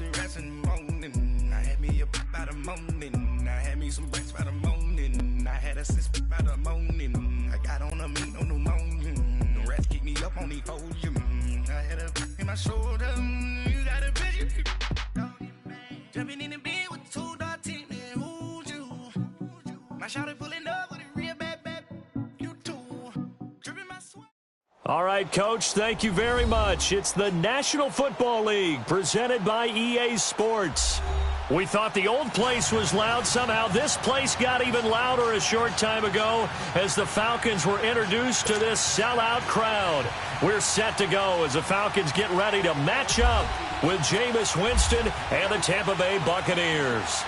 to rest in the morning. I had me a by the morning. I had me some breaks by the morning. I had a sis by the morning. I got on a meat on the morning. The rest keep me up on the podium. I had a in my shoulder. You got a bitch. Jumping in the bed with the 2 dot team. Who's you? My shawty pulling up with a real bad. You too. Dripping my sweat. All right, Coach, thank you very much. It's the National Football League presented by EA Sports. We thought the old place was loud. Somehow this place got even louder a short time ago as the Falcons were introduced to this sellout crowd. We're set to go as the Falcons get ready to match up with Jameis Winston and the Tampa Bay Buccaneers.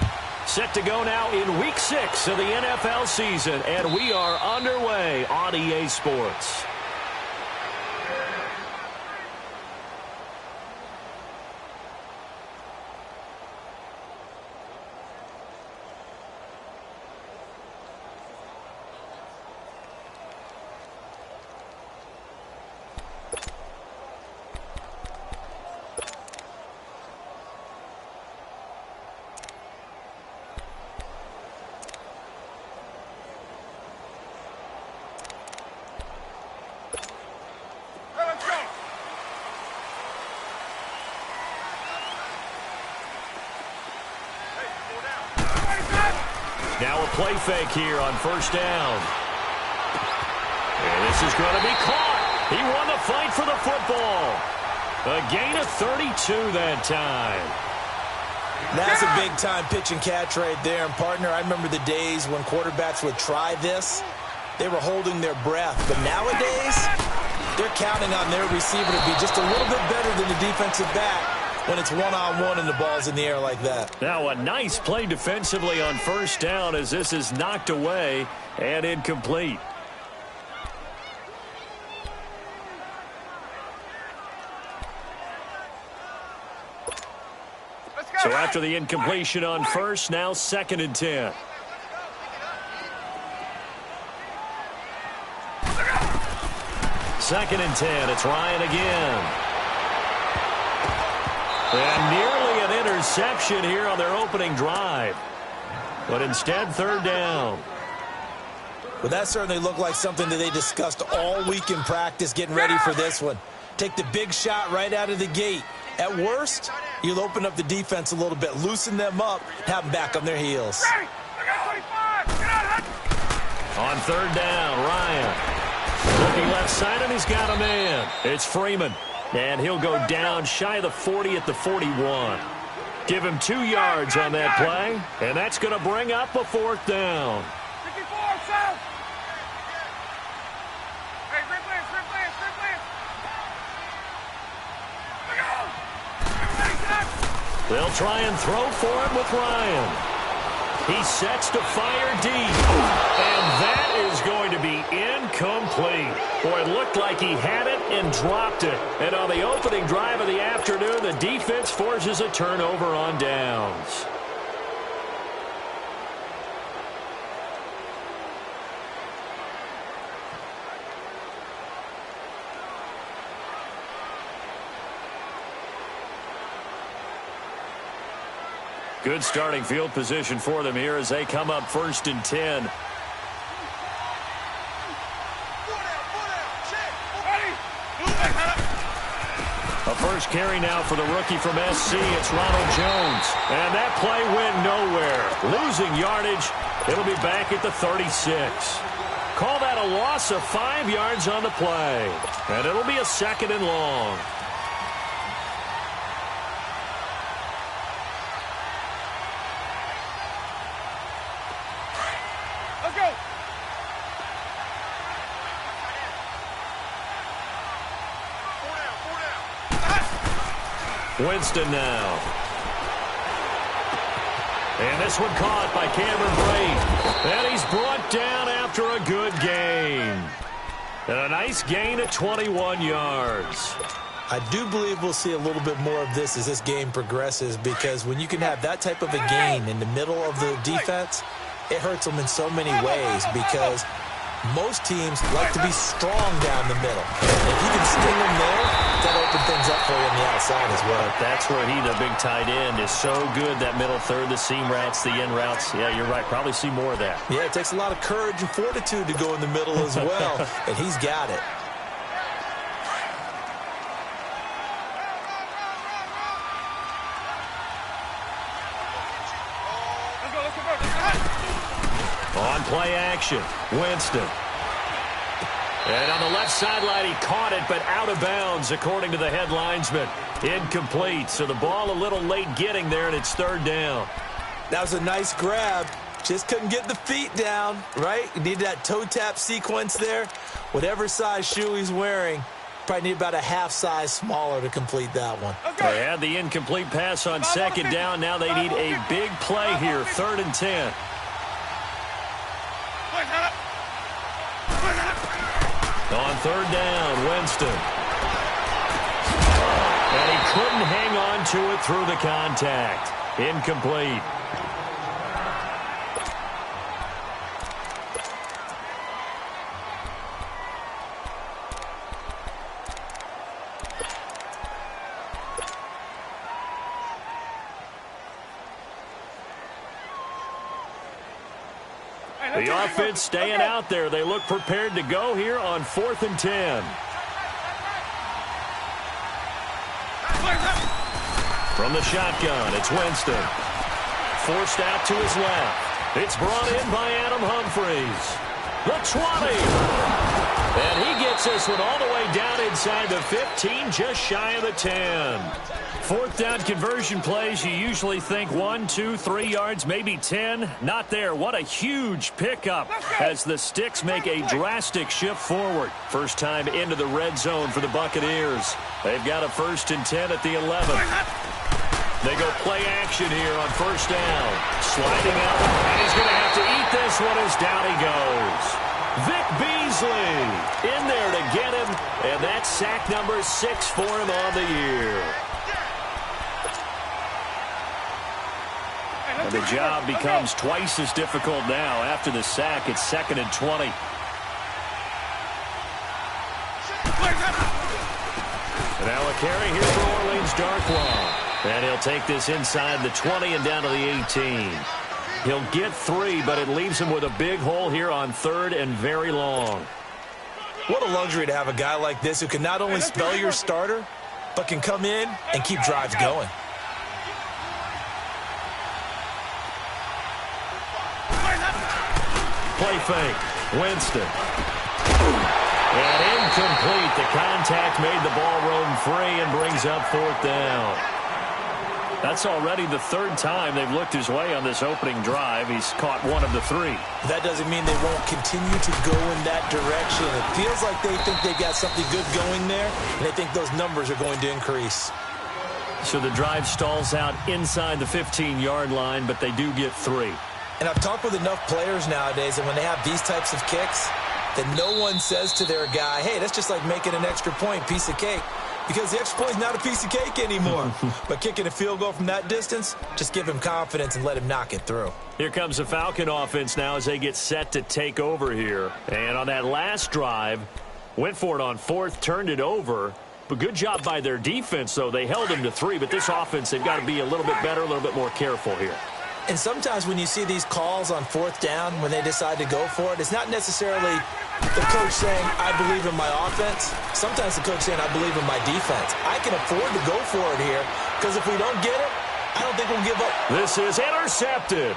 Set to go now in Week 6 of the NFL season, and we are underway on EA Sports. Now a play fake here on first down. And this is going to be caught. He won the fight for the football. A gain of 32 that time. That's a big-time pitch and catch right there. And, partner, I remember the days when quarterbacks would try this. They were holding their breath. But nowadays, they're counting on their receiver to be just a little bit better than the defensive back when it's one-on-one and the ball's in the air like that. Now a nice play defensively on first down as this is knocked away and incomplete. So after the incompletion on first, now 2nd and 10. Second and 10, it's Ryan again. And nearly an interception here on their opening drive. But instead, 3rd down. Well, that certainly looked like something that they discussed all week in practice getting ready for this one. Take the big shot right out of the gate. At worst, you'll open up the defense a little bit, loosen them up, have them back on their heels. On 3rd down, Ryan. Looking left side, and he's got a man. It's Freeman. And he'll go down shy of the 40 at the 41. Give him 2 yards on that play, and that's going to bring up a 4th down. They'll try and throw for it with Ryan. He sets to fire deep, and that is going to be incomplete. Boy, it looked like he had it and dropped it. And on the opening drive of the afternoon, the defense forces a turnover on downs. Good starting field position for them here as they come up 1st and 10. A first carry now for the rookie from SC. It's Ronald Jones. And that play went nowhere. Losing yardage. It'll be back at the 36. Call that a loss of 5 yards on the play. And it'll be a 2nd and long. Winston now. And this one caught by Cameron Brate. And he's brought down after a good gain. And a nice gain at 21 yards. I do believe we'll see a little bit more of this as this game progresses, because when you can have that type of a gain in the middle of the defense, it hurts them in so many ways, because most teams like to be strong down the middle. And if you can sting them there, that'll open things up for you on the outside as well. That's where the big tight end, is so good, that middle third, the seam routes, the in routes. Yeah, you're right. Probably see more of that. Yeah, it takes a lot of courage and fortitude to go in the middle as well, and he's got it. On play action, Winston. And on the left sideline, he caught it, but out of bounds, according to the head linesman. Incomplete, so the ball a little late getting there, and it's third down. That was a nice grab. Just couldn't get the feet down, right? You need that toe tap sequence there. Whatever size shoe he's wearing, probably need about a half size smaller to complete that one. They had the incomplete pass on second down. Now they need a big play here, 3rd and 10. On third down, Winston. And he couldn't hang on to it through the contact. Incomplete. The offense staying out there. They look prepared to go here on 4th and 10. From the shotgun, it's Winston. Forced out to his left. It's brought in by Adam Humphries. The 20. And he gets this one all the way down inside the 15, just shy of the 10. 4th down conversion plays, you usually think 1, 2, 3 yards, maybe 10. Not there. What a huge pickup as the Sticks make a drastic shift forward. First time into the red zone for the Buccaneers. They've got a 1st and 10 at the 11. They go play action here on 1st down. Sliding out, and he's going to have to eat this one as down he goes. Vic Beasley in there to get him, and that's sack number 6 for him on the year. And the job becomes twice as difficult now. After the sack, it's 2nd and 20. And now a carry here for Orleans Darkwa. And he'll take this inside the 20 and down to the 18. He'll get 3, but it leaves him with a big hole here on 3rd and very long. What a luxury to have a guy like this who can not only spell your starter, but can come in and keep drives going. Play fake. Winston. And incomplete. The contact made the ball roam free and brings up 4th down. That's already the 3rd time they've looked his way on this opening drive. He's caught 1 of the 3. That doesn't mean they won't continue to go in that direction. It feels like they think they've got something good going there, and they think those numbers are going to increase. So the drive stalls out inside the 15-yard line, but they do get 3. And I've talked with enough players nowadays, and when they have these types of kicks, that no one says to their guy, hey, that's just like making an extra point, piece of cake. Because the extra point is not a piece of cake anymore. But kicking a field goal from that distance, just give him confidence and let him knock it through. Here comes the Falcon offense now as they get set to take over here. And on that last drive, went for it on 4th, turned it over. But good job by their defense, though. They held them to 3. But this offense, they've got to be a little bit better, a little bit more careful here. And sometimes when you see these calls on 4th down, when they decide to go for it, it's not necessarily the coach saying, I believe in my offense. Sometimes the coach saying, I believe in my defense. I can afford to go for it here, because if we don't get it, I don't think we'll give up. This is intercepted.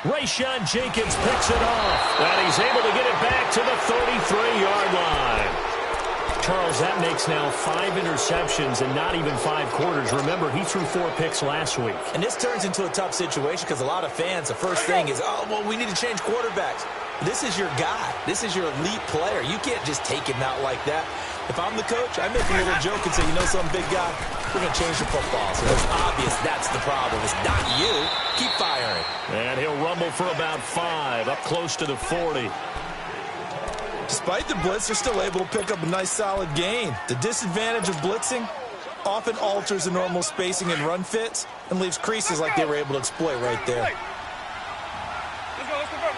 Rayshawn Jenkins picks it off, and he's able to get it back to the 33-yard line. Charles, that makes now 5 interceptions and not even 5 quarters. Remember, he threw 4 picks last week. And this turns into a tough situation because a lot of fans, the first thing is, oh, well, we need to change quarterbacks. This is your guy. This is your elite player. You can't just take him out like that. If I'm the coach, I make a little joke and say, you know something, big guy? We're going to change the football. So it's obvious that's the problem. It's not you. Keep firing. And he'll rumble for about 5, up close to the 40. Despite the blitz, they're still able to pick up a nice solid gain. The disadvantage of blitzing often alters the normal spacing and run fits and leaves creases like they were able to exploit right there. Let's convert.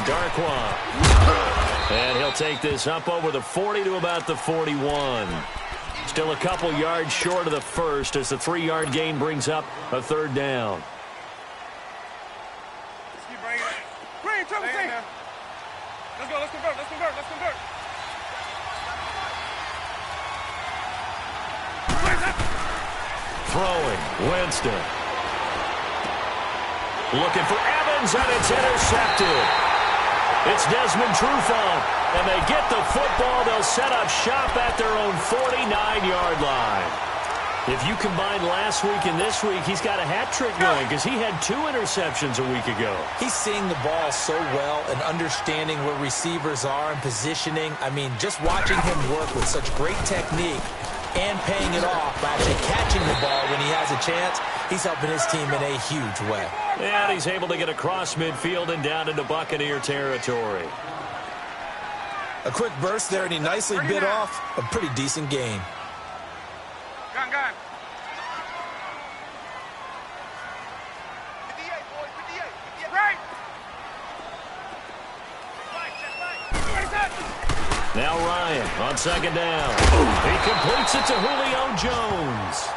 Darkwa. And he'll take this up over the 40 to about the 41. Still a couple yards short of the first as the 3-yard gain brings up a third down. Let's keep bringing it. Bring it, triple team. Let's go, let's convert, let's convert, let's convert. Throwing, Winston. Looking for Evans, and it's intercepted. It's Desmond Trufant, and they get the football. They'll set up shop at their own 49-yard line. If you combine last week and this week, he's got a hat trick going because he had 2 interceptions a week ago. He's seeing the ball so well and understanding where receivers are and positioning. I mean, just watching him work with such great technique and paying it off by actually catching the ball when he has a chance, he's helping his team in a huge way. And he's able to get across midfield and down into Buccaneer territory. A quick burst there, and he nicely bit off a pretty decent gain. Gun. 58, boys, 58. Right. Now Ryan on second down. He completes it to Julio Jones.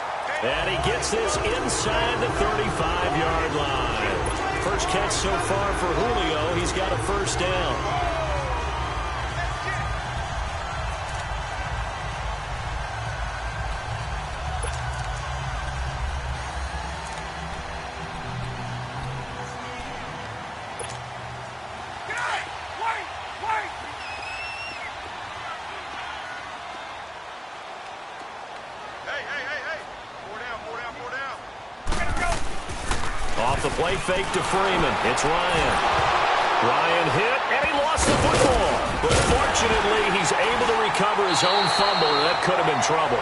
And he gets this inside the 35-yard line. First catch so far for Julio. He's got a first down. Off the play fake to Freeman. It's Ryan. Ryan hit, and he lost the football. But fortunately, he's able to recover his own fumble, and that could have been trouble.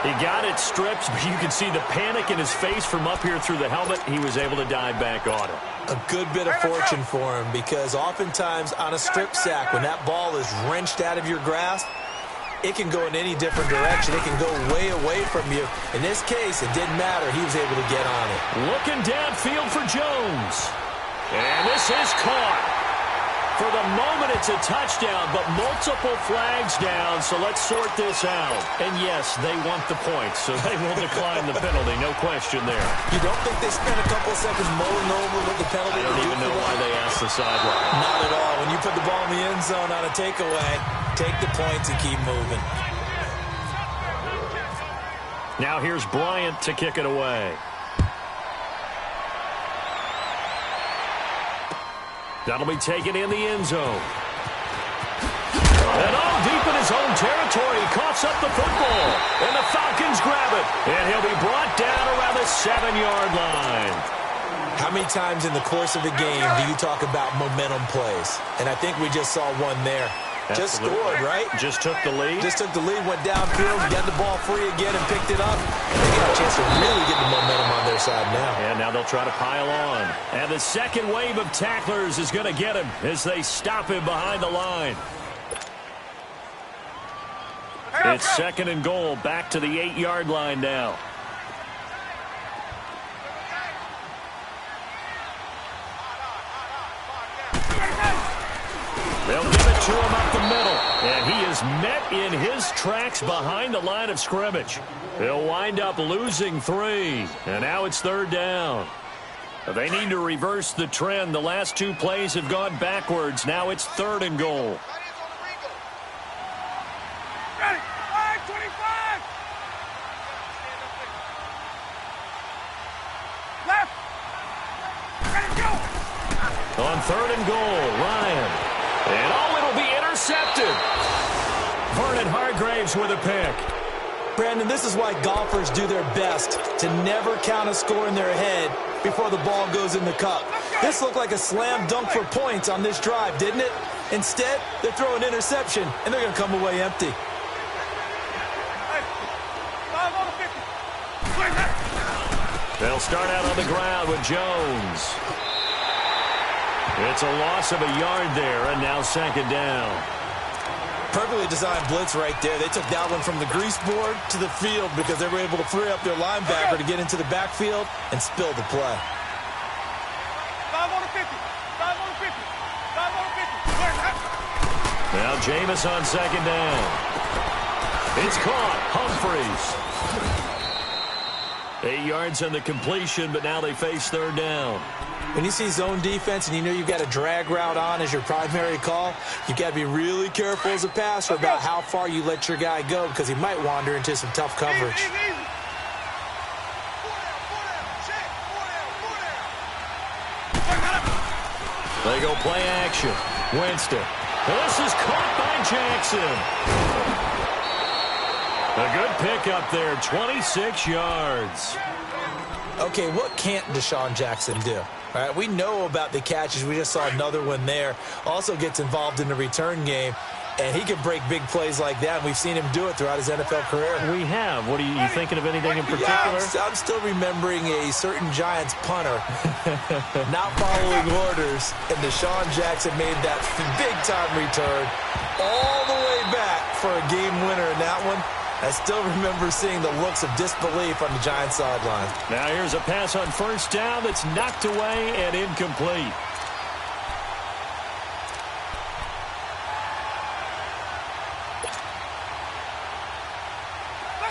He got it stripped, but you can see the panic in his face from up here through the helmet. He was able to dive back on it. A good bit of fortune for him, because oftentimes on a strip sack, when that ball is wrenched out of your grasp, it can go in any different direction. It can go way away from you. In this case, it didn't matter. He was able to get on it. Looking downfield for Jones. And this is caught. For the moment, it's a touchdown, but multiple flags down, so let's sort this out. And yes, they want the points, so they will decline the penalty, no question there. You don't think they spent a couple seconds mulling over what the penalty I don't even know why they asked the sideline. Not at all. When you put the ball in the end zone on a takeaway, take the points and keep moving. Now here's Bryant to kick it away. That'll be taken in the end zone. And all deep in his own territory, he coughs up the football. And the Falcons grab it. And he'll be brought down around the 7-yard line. How many times in the course of a game do you talk about momentum plays? And I think we just saw one there. Absolutely. Just scored, right? Just took the lead. Just took the lead, went downfield, got the ball free again and picked it up. They got a chance to really get the momentum on their side now. And now they'll try to pile on. And the second wave of tacklers is going to get him as they stop him behind the line. It's second and goal, back to the 8-yard line now. They'll give it to him up the middle. And he is met in his tracks behind the line of scrimmage. He'll wind up losing 3. And now it's third down. They need to reverse the trend. The last 2 plays have gone backwards. Now it's third and goal. Ready? 25. Left. Ready, go. On third and goal, Ryan. And it'll be intercepted. Vernon Hargraves with a pick. Brandon, this is why golfers do their best to never count a score in their head before the ball goes in the cup. This looked like a slam dunk for points on this drive, didn't it? Instead, they throw an interception, and they're going to come away empty. They'll start out on the ground with Jones. It's a loss of a yard there, and now second down. Perfectly designed blitz right there. They took that one from the grease board to the field because they were able to free up their linebacker to get into the backfield and spill the play. 5 on the 50. 5 on the 50. 5 on the 50. Now Jameis on second down. It's caught. Humphreys. 8 yards on the completion, but now they face third down. When you see zone defense and you know you've got a drag route on as your primary call, you've got to be really careful as a passer about how far you let your guy go because he might wander into some tough coverage. They go play action. Winston. This is caught by Jackson. A good pickup there, 26 yards. Okay, what can't Deshaun Jackson do? All right, we know about the catches. We just saw another one there. Also gets involved in the return game, and he can break big plays like that. And we've seen him do it throughout his NFL career. We have. What are you thinking of anything in particular? Yeah, I'm still remembering a certain Giants punter not following orders, and Deshaun Jackson made that big-time return all the way back for a game winner in that one. I still remember seeing the looks of disbelief on the Giants sideline. Now here's a pass on first down that's knocked away and incomplete.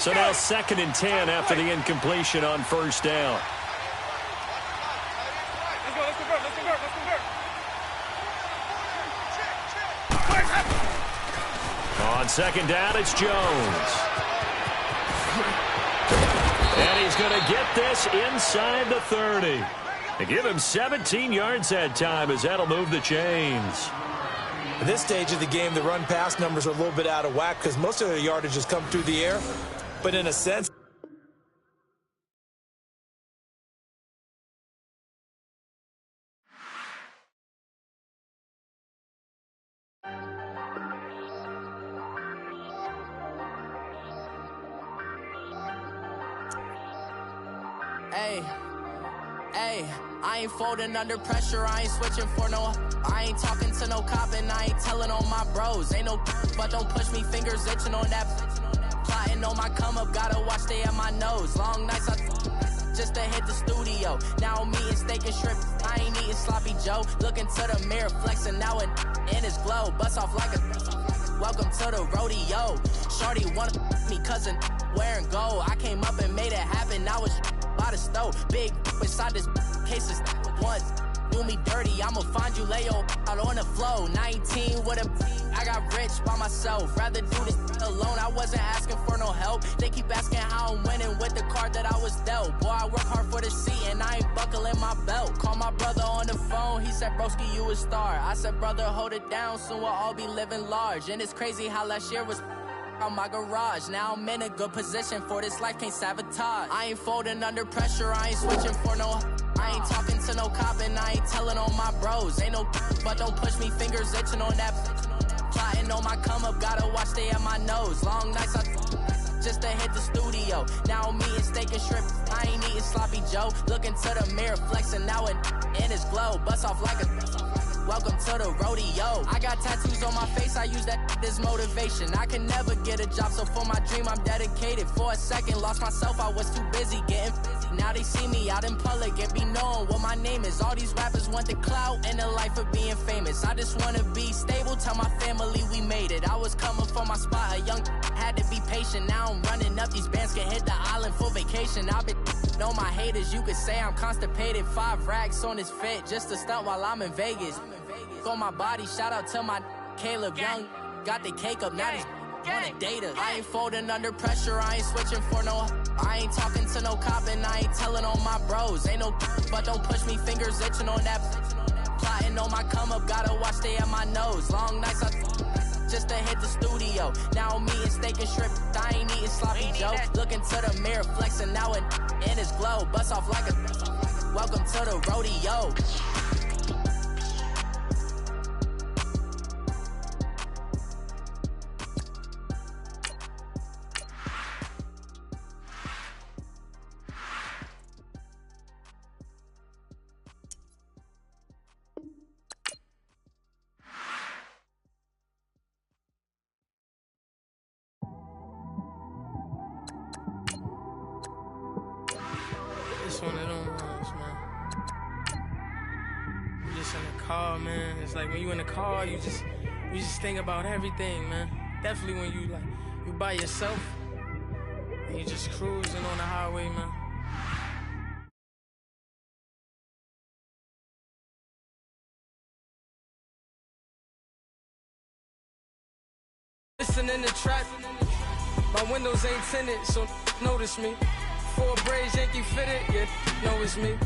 So now 2nd and 10 after the incompletion on first down. Let's convert. On second down, it's Jones. And he's going to get this inside the 30. They give him 17 yards that time as that'll move the chains. At this stage of the game, the run-pass numbers are a little bit out of whack because most of the yardage has come through the air. But in a sense, Hey, I ain't folding under pressure, I ain't switching for no. I ain't talking to no cop and I ain't telling on my bros. Ain't no but don't push me, fingers itching on that. Plotting on my come up, gotta watch stay at my nose. Long nights just to hit the studio. Now I'm eating steak and shrimp, I ain't eating sloppy Joe. Looking to the mirror, flexing now and in his glow. Bust off like a welcome to the rodeo. Shorty wanna me cousin wearing gold. I came up and made it happen, now it's by the stove. Big inside this cases once do me dirty. I'ma find you lay out on the floor. 19 with a I got rich by myself. Rather do this alone. I wasn't asking for no help. They keep asking how I'm winning with the card that I was dealt. Boy, I work hard for the seat and I ain't buckling my belt. Call my brother on the phone. He said, broski, you a star. I said, brother, hold it down. Soon we'll all be living large. And it's crazy how last year was on my garage. Now I'm in a good position for this life, can't sabotage. I ain't folding under pressure, I ain't switching for no. I ain't talking to no cop and I ain't telling on my bros. Ain't no but don't push me, fingers itching on that. Plotting on my come up, gotta watch stay at my nose. Long nights just to hit the studio. Now I'm eating steak and shrimp, I ain't eating sloppy Joe. Looking to the mirror, flexing now and in his glow. Bust off like a welcome to the rodeo. I got tattoos on my face, I use that as motivation. I can never get a job, so for my dream I'm dedicated. For a second, lost myself, I was too busy getting busy. Now they see me out in public and be known what my name is. All these rappers want the clout and the life of being famous. I just wanna be stable, tell my family we made it. I was coming for my spot, a young had to be patient. Now I'm running up, these bands can hit the island for vacation. I've been on my haters, you could say I'm constipated. 5 racks on his fit, just to stunt while I'm in Vegas. On my body, shout out to my Caleb Young. Got the cake up, now these wanna date us. I ain't folding under pressure, I ain't switching for no. I ain't talking to no cop and I ain't telling on my bros. Ain't no but don't push me, fingers itching on that. Plotting on my come up, gotta watch stay at my nose. Long nights just to hit the studio. Now I'm eating steak and shrimp, I ain't eating sloppy Joe. Looking to the mirror, flexing now and in his glow. Bust off like a welcome to the rodeo. It's one of them ones, man. You just in the car, man. It's like when you in the car, you you just think about everything, man. Definitely when you by yourself and you just cruising on the highway, man. Listening to trap, my windows ain't tinted, so notice me. 4 braids, Yankee fitted, yeah, know it's me.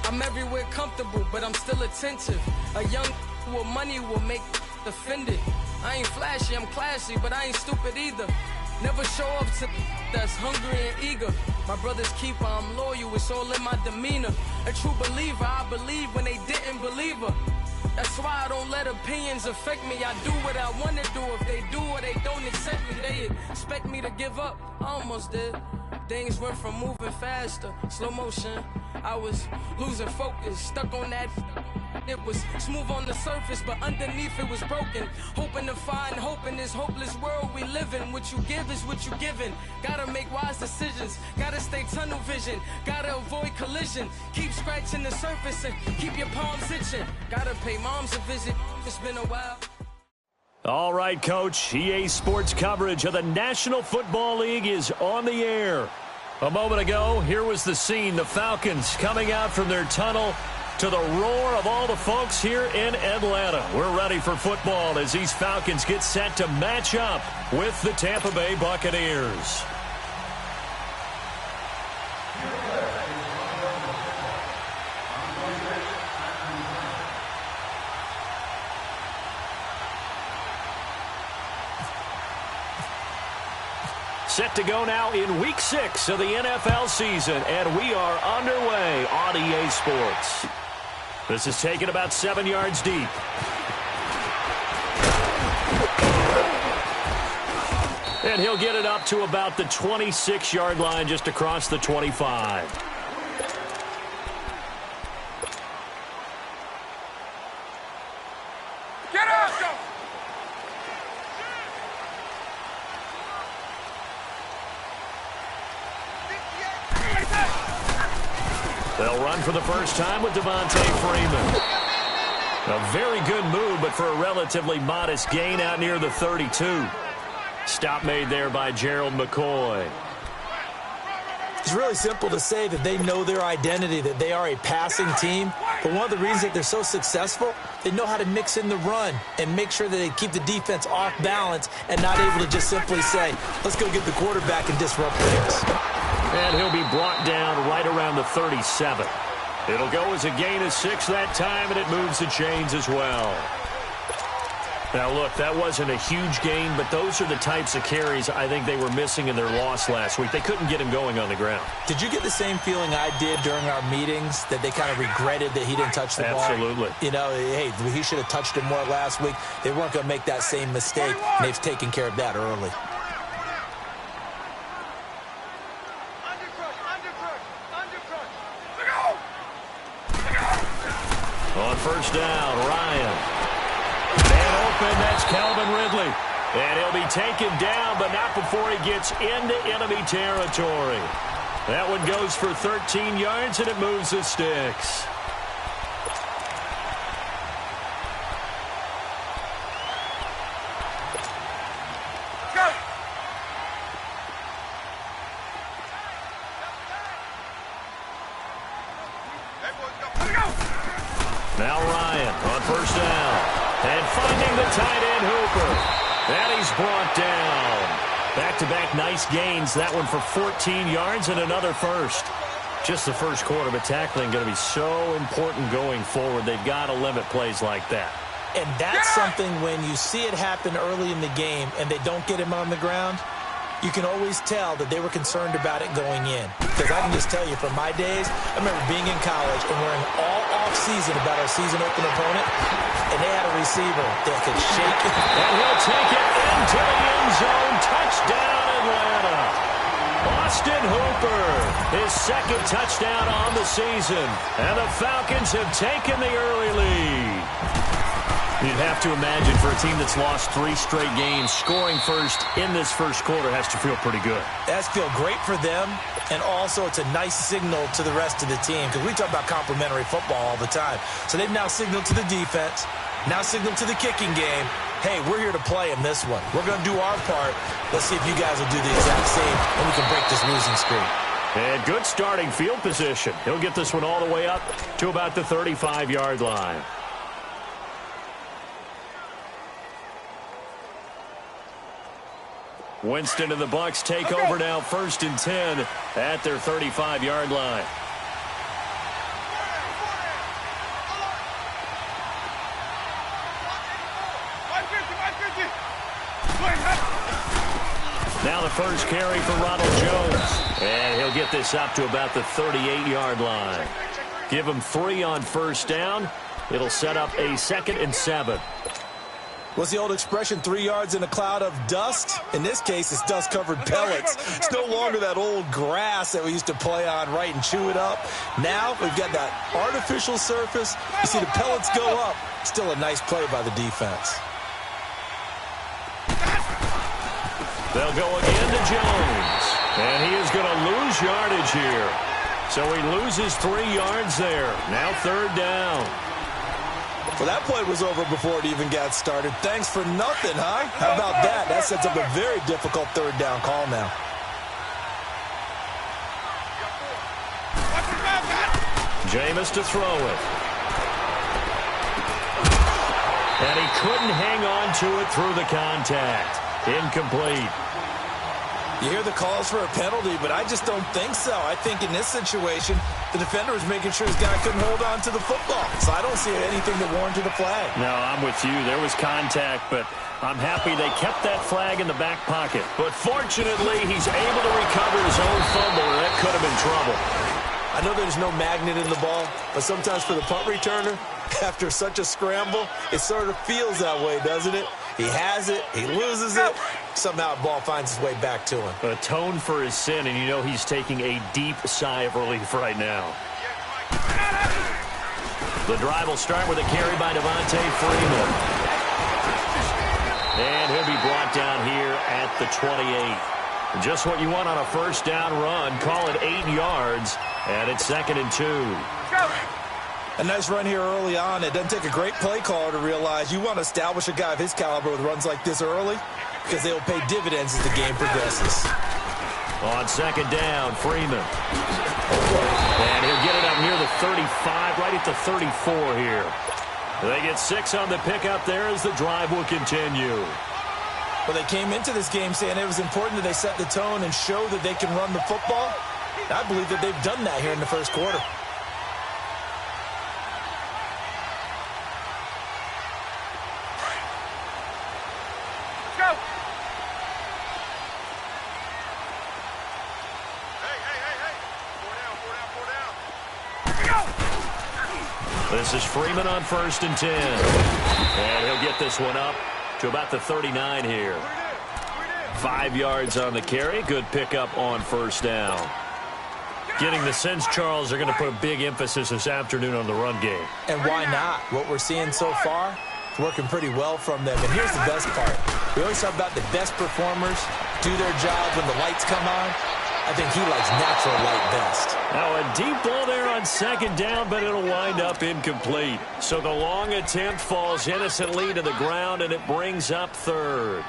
I'm everywhere comfortable, but I'm still attentive. A young with money will make offended. I ain't flashy, I'm classy, but I ain't stupid either. Never show up to that's hungry and eager. My brother's keeper, I'm loyal, it's all in my demeanor. A true believer, I believe when they didn't believe her. That's why I don't let opinions affect me. I do what I want to do. If they do or they don't accept me, they expect me to give up. I almost did. Things went from moving faster, slow motion. I was losing focus, stuck on that. It was smooth on the surface, but underneath it was broken. Hoping to find hope in this hopeless world we live in. What you give is what you given. Gotta make wise decisions. Gotta stay tunnel vision. Gotta avoid collision. Keep scratching the surface and keep your palms itching. Gotta pay moms a visit. It's been a while. All right, Coach. EA Sports coverage of the National Football League is on the air. A moment ago, here was the scene. The Falcons coming out from their tunnel to the roar of all the folks here in Atlanta. We're ready for football as these Falcons get set to match up with the Tampa Bay Buccaneers. Set to go now in Week 6 of the NFL season, and we are underway on EA Sports. This is taken about 7 yards deep. And he'll get it up to about the 26-yard line, just across the 25. Get up! Go! They'll run for the first time with Devontae Freeman. A very good move, but for a relatively modest gain out near the 32. Stop made there by Gerald McCoy. It's really simple to say that they know their identity, that they are a passing team. But one of the reasons that they're so successful, they know how to mix in the run and make sure that they keep the defense off balance and not able to just simply say, let's go get the quarterback and disrupt things. And he'll be brought down right around the 37. It'll go as a gain of 6 that time, and it moves the chains as well. Now, look, that wasn't a huge gain, but those are the types of carries I think they were missing in their loss last week. They couldn't get him going on the ground. Did you get the same feeling I did during our meetings, that they kind of regretted that he didn't touch the ball? Absolutely. You know, hey, he should have touched it more last week. They weren't going to make that same mistake, and they've taken care of that early. On first down, Ryan. Man open, that's Calvin Ridley. And he'll be taken down, but not before he gets into enemy territory. That one goes for 13 yards, and it moves the sticks. Now Ryan on first down. And finding the tight end Hooper. And he's brought down. Back-to-back nice gains. That one for 14 yards and another first. Just the first quarter, but tackling going to be so important going forward. They've got to limit plays like that. And that's something when you see it happen early in the game and they don't get him on the ground, you can always tell that they were concerned about it going in. Because I can just tell you from my days, I remember being in college and worrying all off-season about our season-open opponent, and they had a receiver that could shake it. And he'll take it into the end zone. Touchdown, Atlanta. Austin Hooper, his second touchdown on the season. And the Falcons have taken the early lead. You'd have to imagine for a team that's lost 3 straight games, scoring first in this first quarter has to feel pretty good. That's feel great for them, and also it's a nice signal to the rest of the team, because we talk about complementary football all the time. So they've now signaled to the defense, now signaled to the kicking game, hey, we're here to play in this one. We're going to do our part. Let's see if you guys will do the exact same, and we can break this losing streak. And good starting field position. He'll get this one all the way up to about the 35-yard line. Winston and the Bucs take over now, 1st and 10 at their 35-yard line. Now the first carry for Ronald Jones. And he'll get this up to about the 38-yard line. Give him 3 on 1st down. It'll set up a 2nd and 7. What's the old expression, 3 yards in a cloud of dust? In this case, it's dust-covered pellets. It's no longer that old grass that we used to play on, right, and chew it up. Now we've got that artificial surface. You see the pellets go up. Still a nice play by the defense. They'll go again to Jones. And he is going to lose yardage here. So he loses 3 yards there. Now 3rd down. Well, that play was over before it even got started. Thanks for nothing, huh? How about that? That sets up a very difficult 3rd down call now. Jameis to throw it. And he couldn't hang on to it through the contact. Incomplete. You hear the calls for a penalty, but I just don't think so. I think in this situation, the defender was making sure his guy couldn't hold on to the football. So I don't see anything that warranted a flag. No, I'm with you. There was contact, but I'm happy they kept that flag in the back pocket. But fortunately, he's able to recover his own fumble, or that could have been trouble. I know there's no magnet in the ball, but sometimes for the punt returner, after such a scramble, it sort of feels that way, doesn't it? He has it, he loses it, somehow the ball finds its way back to him. Atone for his sin, and you know he's taking a deep sigh of relief right now. The drive will start with a carry by Devontae Freeman. And he'll be brought down here at the 28. Just what you want on a 1st down run. Call it 8 yards, and it's 2nd and 2. A nice run here early on. It doesn't take a great play caller to realize you want to establish a guy of his caliber with runs like this early because they will pay dividends as the game progresses. On 2nd down, Freeman. And he'll get it up near the 35, right at the 34 here. They get 6 on the pickup there as the drive will continue. Well, they came into this game saying it was important that they set the tone and show that they can run the football. I believe that they've done that here in the 1st quarter. This is Freeman on 1st and 10. And he'll get this one up to about the 39 here. 5 yards on the carry. Good pickup on 1st down. Getting the sense, Charles, they're going to put a big emphasis this afternoon on the run game. And why not? What we're seeing so far, it's working pretty well from them. And here's the best part. We always talk about the best performers do their job when the lights come on. I think he likes natural light best. Now a deep ball there on 2nd down, but it'll wind up incomplete. So the long attempt falls innocently to the ground, and it brings up 3rd.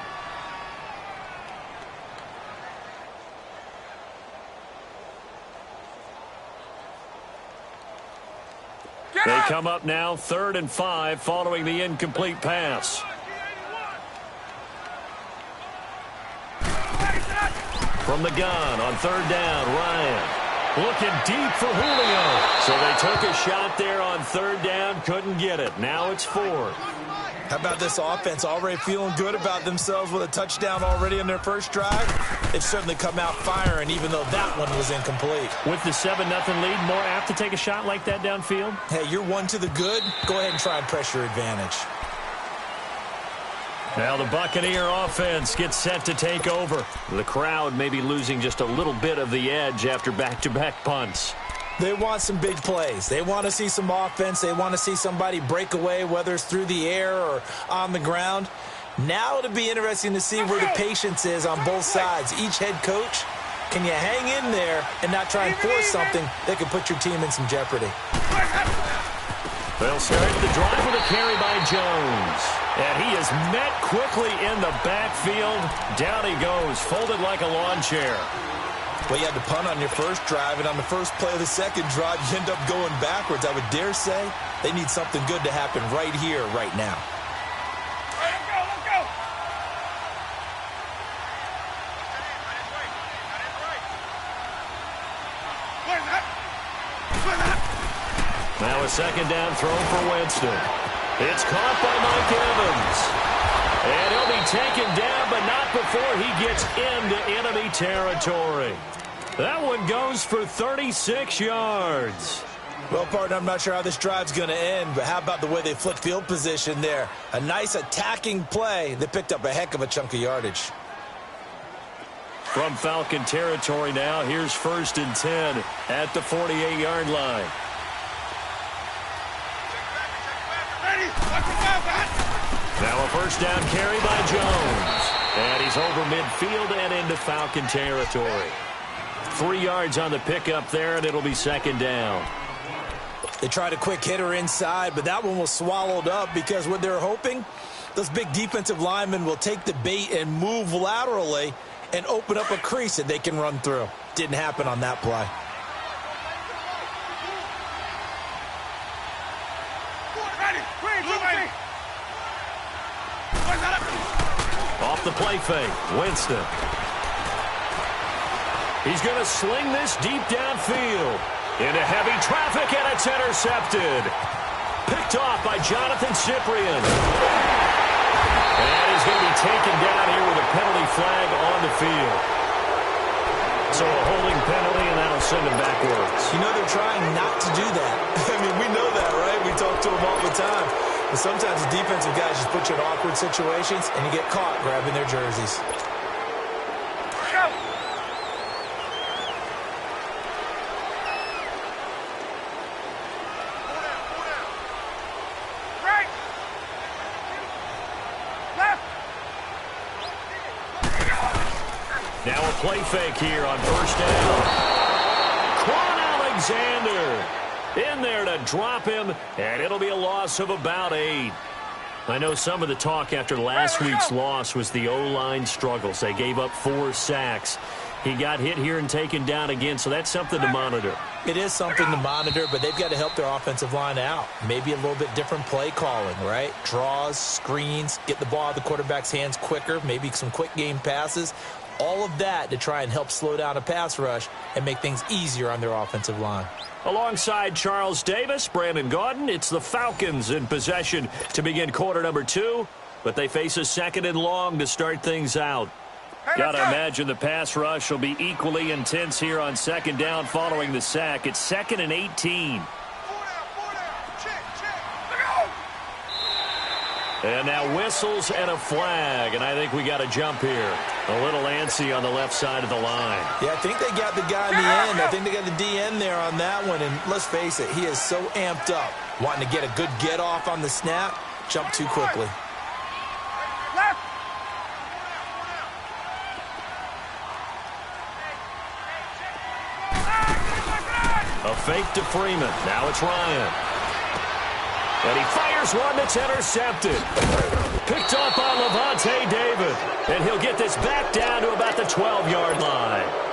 They come up now 3rd and 5 following the incomplete pass. From the gun on 3rd down, Ryan looking deep for Julio. So they took a shot there on 3rd down, couldn't get it. Now it's 4th. How about this offense already feeling good about themselves with a touchdown already in their 1st drive? They've certainly come out firing, even though that one was incomplete. With the 7-0 lead, more apt to take a shot like that downfield? Hey, you're 1 to the good. Go ahead and try and press your advantage. Now the Buccaneer offense gets set to take over. The crowd may be losing just a little bit of the edge after back-to-back punts. They want some big plays. They want to see some offense. They want to see somebody break away, whether it's through the air or on the ground. Now it'll be interesting to see where the patience is on both sides. Each head coach, can you hang in there and not try and force something that could put your team in some jeopardy? They'll start the drive with a carry by Jones. And he is met quickly in the backfield. Down he goes, folded like a lawn chair. Well, you had to punt on your first drive, and on the first play of the second drive, you end up going backwards. I would dare say they need something good to happen right here, right now. Let's go. Now a second down throw for Winston. It's caught by Mike Evans. And he'll be taken down, but not before he gets into enemy territory. That one goes for 36 yards. Well, partner, I'm not sure how this drive's going to end, but how about the way they flipped field position there? A nice attacking play. They picked up a heck of a chunk of yardage. From Falcon territory now, here's 1st and 10 at the 48-yard line. Now a first down carry by Jones. And he's over midfield and into Falcon territory. 3 yards on the pickup there, and it'll be 2nd down. They tried a quick hitter inside, but that one was swallowed up because what they're hoping, those big defensive linemen will take the bait and move laterally and open up a crease that they can run through. Didn't happen on that play. Off the play fake, Winston. He's going to sling this deep downfield. Into heavy traffic, and it's intercepted. Picked off by Jonathan Cyprien. And he's going to be taken down here with a penalty flag on the field. So a holding penalty, and that'll send him backwards. You know they're trying not to do that. I mean, we know that, right? We talk to them all the time. But sometimes the defensive guys just put you in awkward situations, and you get caught grabbing their jerseys. Now a play fake here on 1st down. Quan Alexander in there to drop him, and it'll be a loss of about 8. I know some of the talk after last week's loss was the O-line struggles. They gave up 4 sacks. He got hit here and taken down again, so that's something to monitor. It is something to monitor, but they've got to help their offensive line out. Maybe a little bit different play calling, right? Draws, screens, get the ball out of the quarterback's hands quicker, maybe some quick game passes. All of that to try and help slow down a pass rush and make things easier on their offensive line. Alongside Charles Davis, Brandon Gaudin, it's the Falcons in possession to begin quarter number 2, but they face a 2nd and long to start things out. Got to imagine the pass rush will be equally intense here on 2nd down following the sack. It's 2nd and 18. And now whistles and a flag, and I think we got a jump here. A little antsy on the left side of the line. Yeah, I think they got the guy in the end. I think they got the DN there on that one, and let's face it, he is so amped up, wanting to get a good get-off on the snap, jump too quickly. A fake to Freeman. Now it's Ryan. And he fires one that's intercepted. Picked up by Levante David. And he'll get this back down to about the 12-yard line.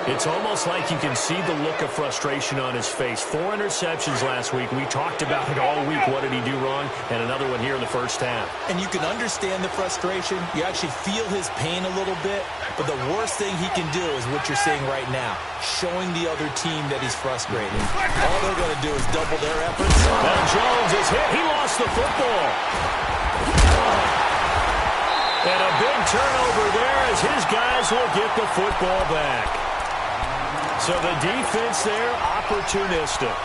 It's almost like you can see the look of frustration on his face. 4 interceptions last week. We talked about it all week. What did he do wrong? And another one here in the first half. And you can understand the frustration. You actually feel his pain a little bit. But the worst thing he can do is what you're seeing right now, showing the other team that he's frustrated. All they're going to do is double their efforts. Now Jones is hit. He lost the football. And a big turnover there as his guys will get the football back. So the defense there, opportunistic.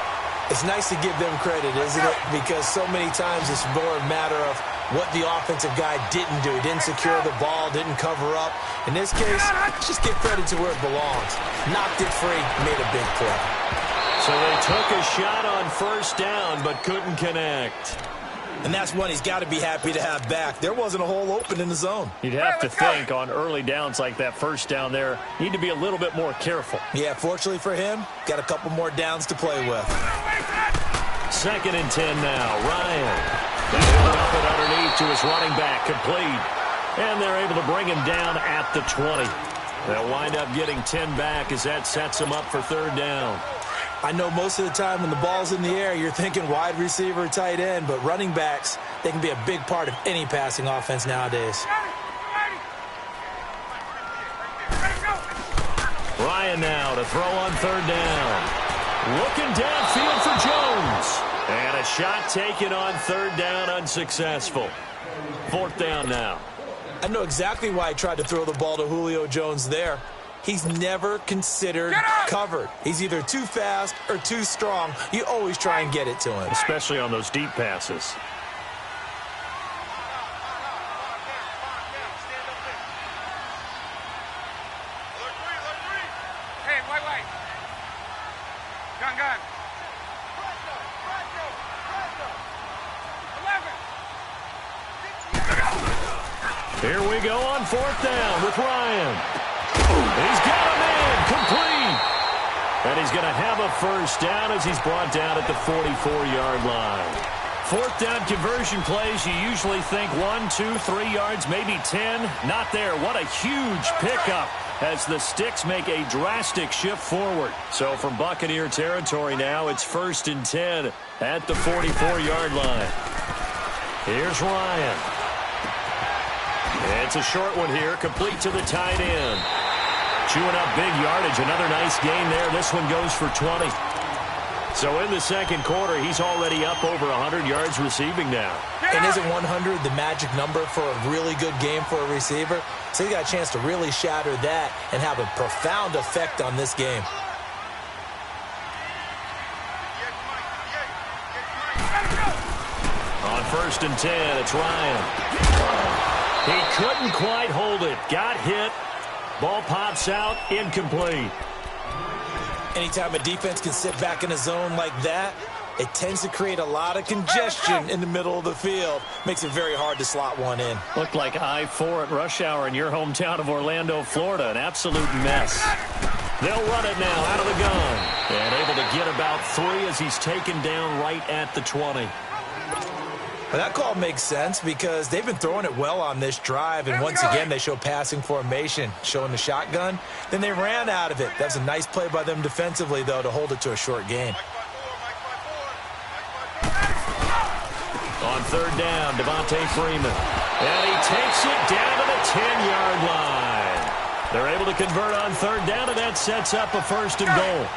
It's nice to give them credit, isn't it? Because so many times it's more a matter of what the offensive guy didn't do. He didn't secure the ball, didn't cover up. In this case, just give credit to where it belongs. Knocked it free, made a big play. So they took a shot on first down, but couldn't connect. And that's one he's got to be happy to have back. There wasn't a hole open in the zone. You'd have to think on early downs like that first down there, need to be a little bit more careful. Yeah, fortunately for him, got a couple more downs to play with. 2nd and 10 now. Ryan. They open up it underneath to his running back, complete. And they're able to bring him down at the 20. They'll wind up getting 10 back as that sets them up for third down. I know most of the time when the ball's in the air, you're thinking wide receiver, tight end, but running backs, they can be a big part of any passing offense nowadays. Ryan now to throw on third down. Looking downfield for Jones. And a shot taken on third down, unsuccessful. Fourth down now. I know exactly why he tried to throw the ball to Julio Jones there. He's never considered covered. He's either too fast or too strong. You always try and get it to him. Especially on those deep passes. Hey, white. Gun. 11. Here we go on fourth down with Ryan. He's got him in, complete. And he's going to have a first down as he's brought down at the 44-yard line. Fourth down conversion plays, you usually think 1, 2, 3 yards, maybe 10. Not there. What a huge pickup as the Sticks make a drastic shift forward. So from Buccaneer territory now, it's 1st and 10 at the 44-yard line. Here's Ryan. It's a short one here, complete to the tight end. Chewing up big yardage, another nice gain there. This one goes for 20. So in the second quarter, he's already up over 100 yards receiving now. And isn't 100 the magic number for a really good game for a receiver? So he got a chance to really shatter that and have a profound effect on this game. On 1st and 10, it's Ryan. He couldn't quite hold it. Got hit. Ball pops out, incomplete. Anytime a defense can sit back in a zone like that, it tends to create a lot of congestion in the middle of the field. Makes it very hard to slot one in. Looked like I-4 at rush hour in your hometown of Orlando, Florida. An absolute mess. They'll run it now out of the gun. And able to get about 3 as he's taken down right at the 20. Well, that call makes sense because they've been throwing it well on this drive, and once again they show passing formation, showing the shotgun. Then they ran out of it. That's a nice play by them defensively, though, to hold it to a short gain. On third down, Devontae Freeman. And he takes it down to the 10-yard line. They're able to convert on third down, and that sets up a 1st and goal.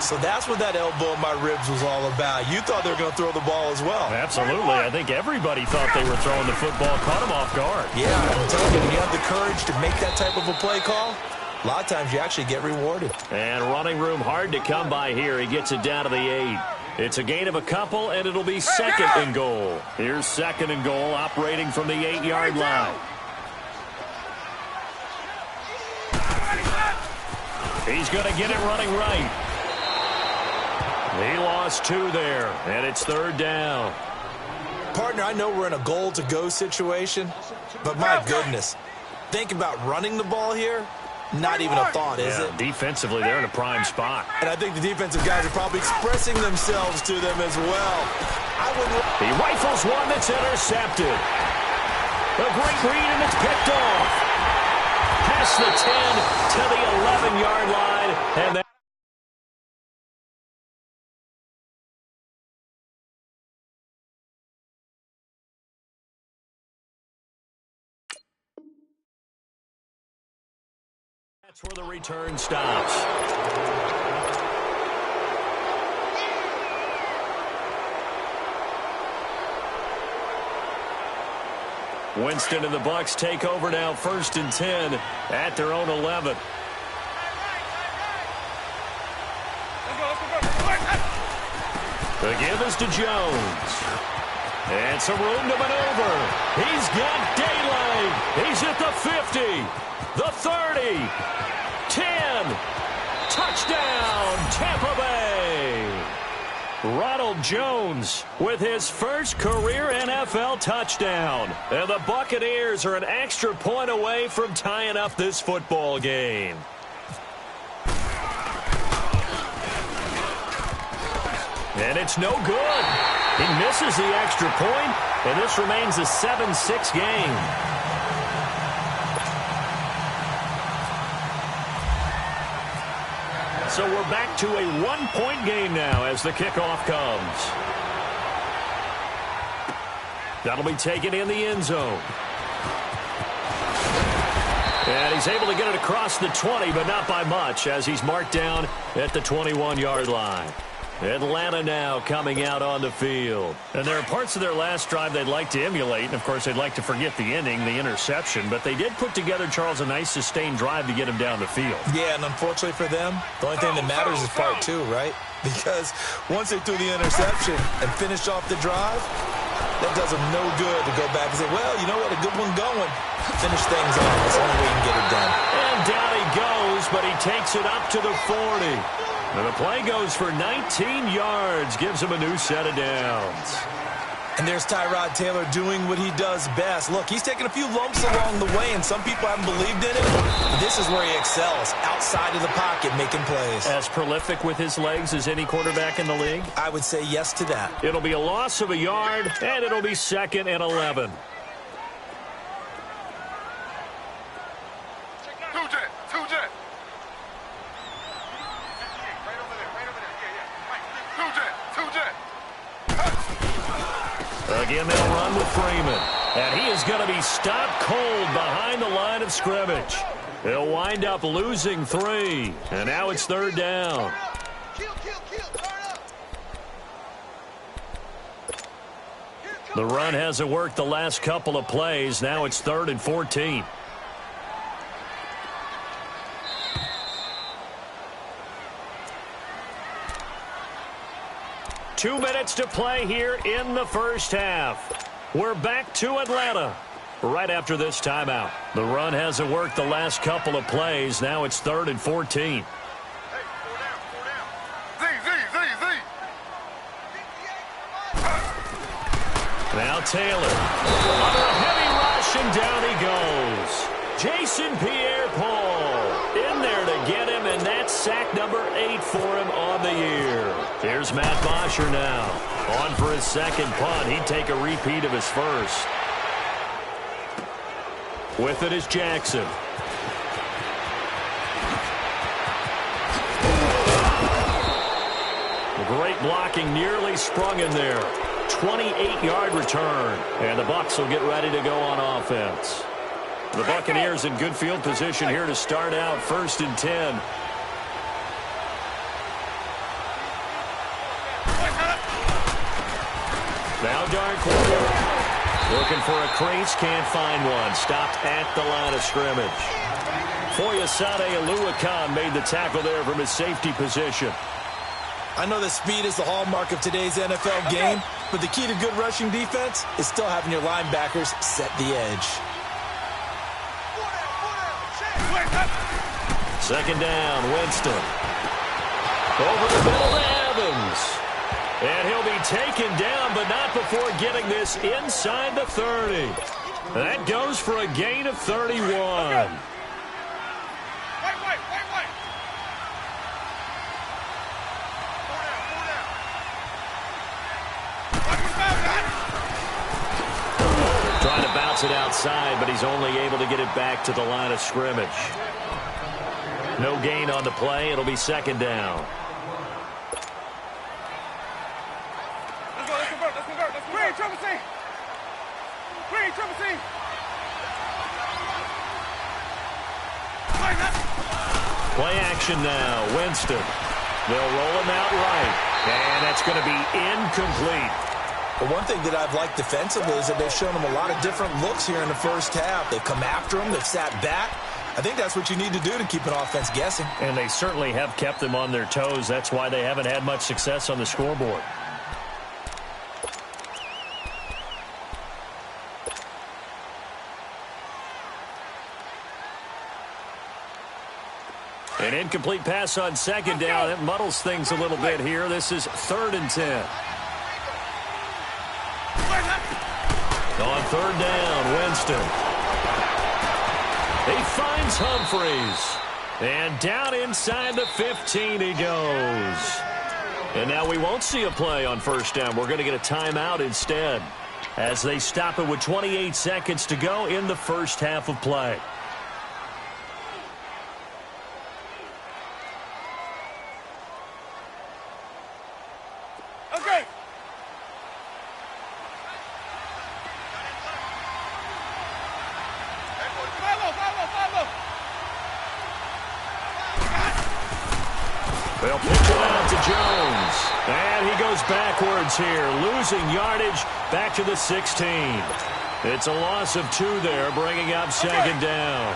So that's what that elbow in my ribs was all about. You thought they were going to throw the ball as well. Absolutely. I think everybody thought they were throwing the football, caught him off guard. Yeah, I'm telling you, when you have the courage to make that type of a play call, a lot of times you actually get rewarded. And running room hard to come by here. He gets it down to the 8. It's a gain of a couple, and it'll be 2nd and goal. Here's 2nd and goal, operating from the 8-yard line. He's going to get it running right. He lost 2 there, and it's 3rd down. Partner, I know we're in a goal-to-go situation, but my goodness, think about running the ball here. Not even a thought, is it? Defensively, they're in a prime spot. And I think the defensive guys are probably expressing themselves to them as well. He rifles one that's intercepted. A great read, and it's picked off. Past the 10 to the 11-yard line, and that's where the return stops. Winston and the Bucs take over now, 1st and 10 at their own 11. The give is to Jones. And some room to maneuver. He's got daylight. He's at the 50, the 30, 10. Touchdown, Tampa Bay. Ronald Jones with his first career NFL touchdown. And the Buccaneers are an extra point away from tying up this football game. And it's no good. He misses the extra point, and this remains a 7-6 game. So we're back to a one-point game now as the kickoff comes. That'll be taken in the end zone. And he's able to get it across the 20, but not by much, as he's marked down at the 21-yard line. Atlanta now coming out on the field. And there are parts of their last drive they'd like to emulate. And, of course, they'd like to forget the ending, the interception. But they did put together, Charles, a nice sustained drive to get him down the field. Yeah, and unfortunately for them, the only thing that matters is part two, right? Because once they threw the interception and finished off the drive, that does them no good to go back and say, well, you know what, a good one going. Finish things off. That's the only way you can get it done. And down he goes, but he takes it up to the 40. And the play goes for 19 yards, gives him a new set of downs. And there's Tyrod Taylor doing what he does best. Look, he's taken a few lumps along the way, and some people haven't believed in it. But this is where he excels, outside of the pocket, making plays. As prolific with his legs as any quarterback in the league? I would say yes to that. It'll be a loss of a yard, and it'll be 2nd and 11. Two jet. Again, they'll run with Freeman. And he is going to be stopped cold behind the line of scrimmage. They'll wind up losing 3. And now it's 3rd down. The run hasn't worked the last couple of plays. Now it's 3rd and 14. Two minutes to play here in the first half. We're back to Atlanta right after this timeout. The run hasn't worked the last couple of plays. Now it's 3rd and 14. Hey, 4 down. Z. Now Taylor. Under a heavy rush, and down he goes. Jason Pierre-Paul in there to get him, and that's sack number 8 for him on the year. Here's Matt Bosher now. On for his second punt. He'd take a repeat of his first. With it is Jackson. Great blocking, nearly sprung in there. 28-yard return. And the Bucs will get ready to go on offense. The Buccaneers in good field position here to start out 1st and 10. Now Darkwood looking for a crease, can't find one. Stopped at the line of scrimmage. Foyesade Oluwakan made the tackle there from his safety position. I know that speed is the hallmark of today's NFL game, but the key to good rushing defense is still having your linebackers set the edge. 2nd down, Winston. Over the middle to Evans. And he'll be taken down, but not before getting this inside the 30. That goes for a gain of 31. Trying to bounce it outside, but he's only able to get it back to the line of scrimmage. No gain on the play. It'll be 2nd down. Let's convert. Triple C. Play action now. Winston. They'll roll him out right. And that's going to be incomplete. But one thing that I've liked defensively is that they've shown him a lot of different looks here in the first half. They've come after him. They've sat back. I think that's what you need to do to keep an offense guessing. And they certainly have kept them on their toes. That's why they haven't had much success on the scoreboard. An incomplete pass on 2nd down. It muddles things a little bit here. This is 3rd and 10. On 3rd down, Winston. He finds Humphreys. And down inside the 15 he goes. And now we won't see a play on first down. We're going to get a timeout instead as they stop it with 28 seconds to go in the first half of play. Okay. Follow. They'll pitch it out to Jones. And he goes backwards here, losing yardage back to the 16. It's a loss of 2 there, bringing up second down.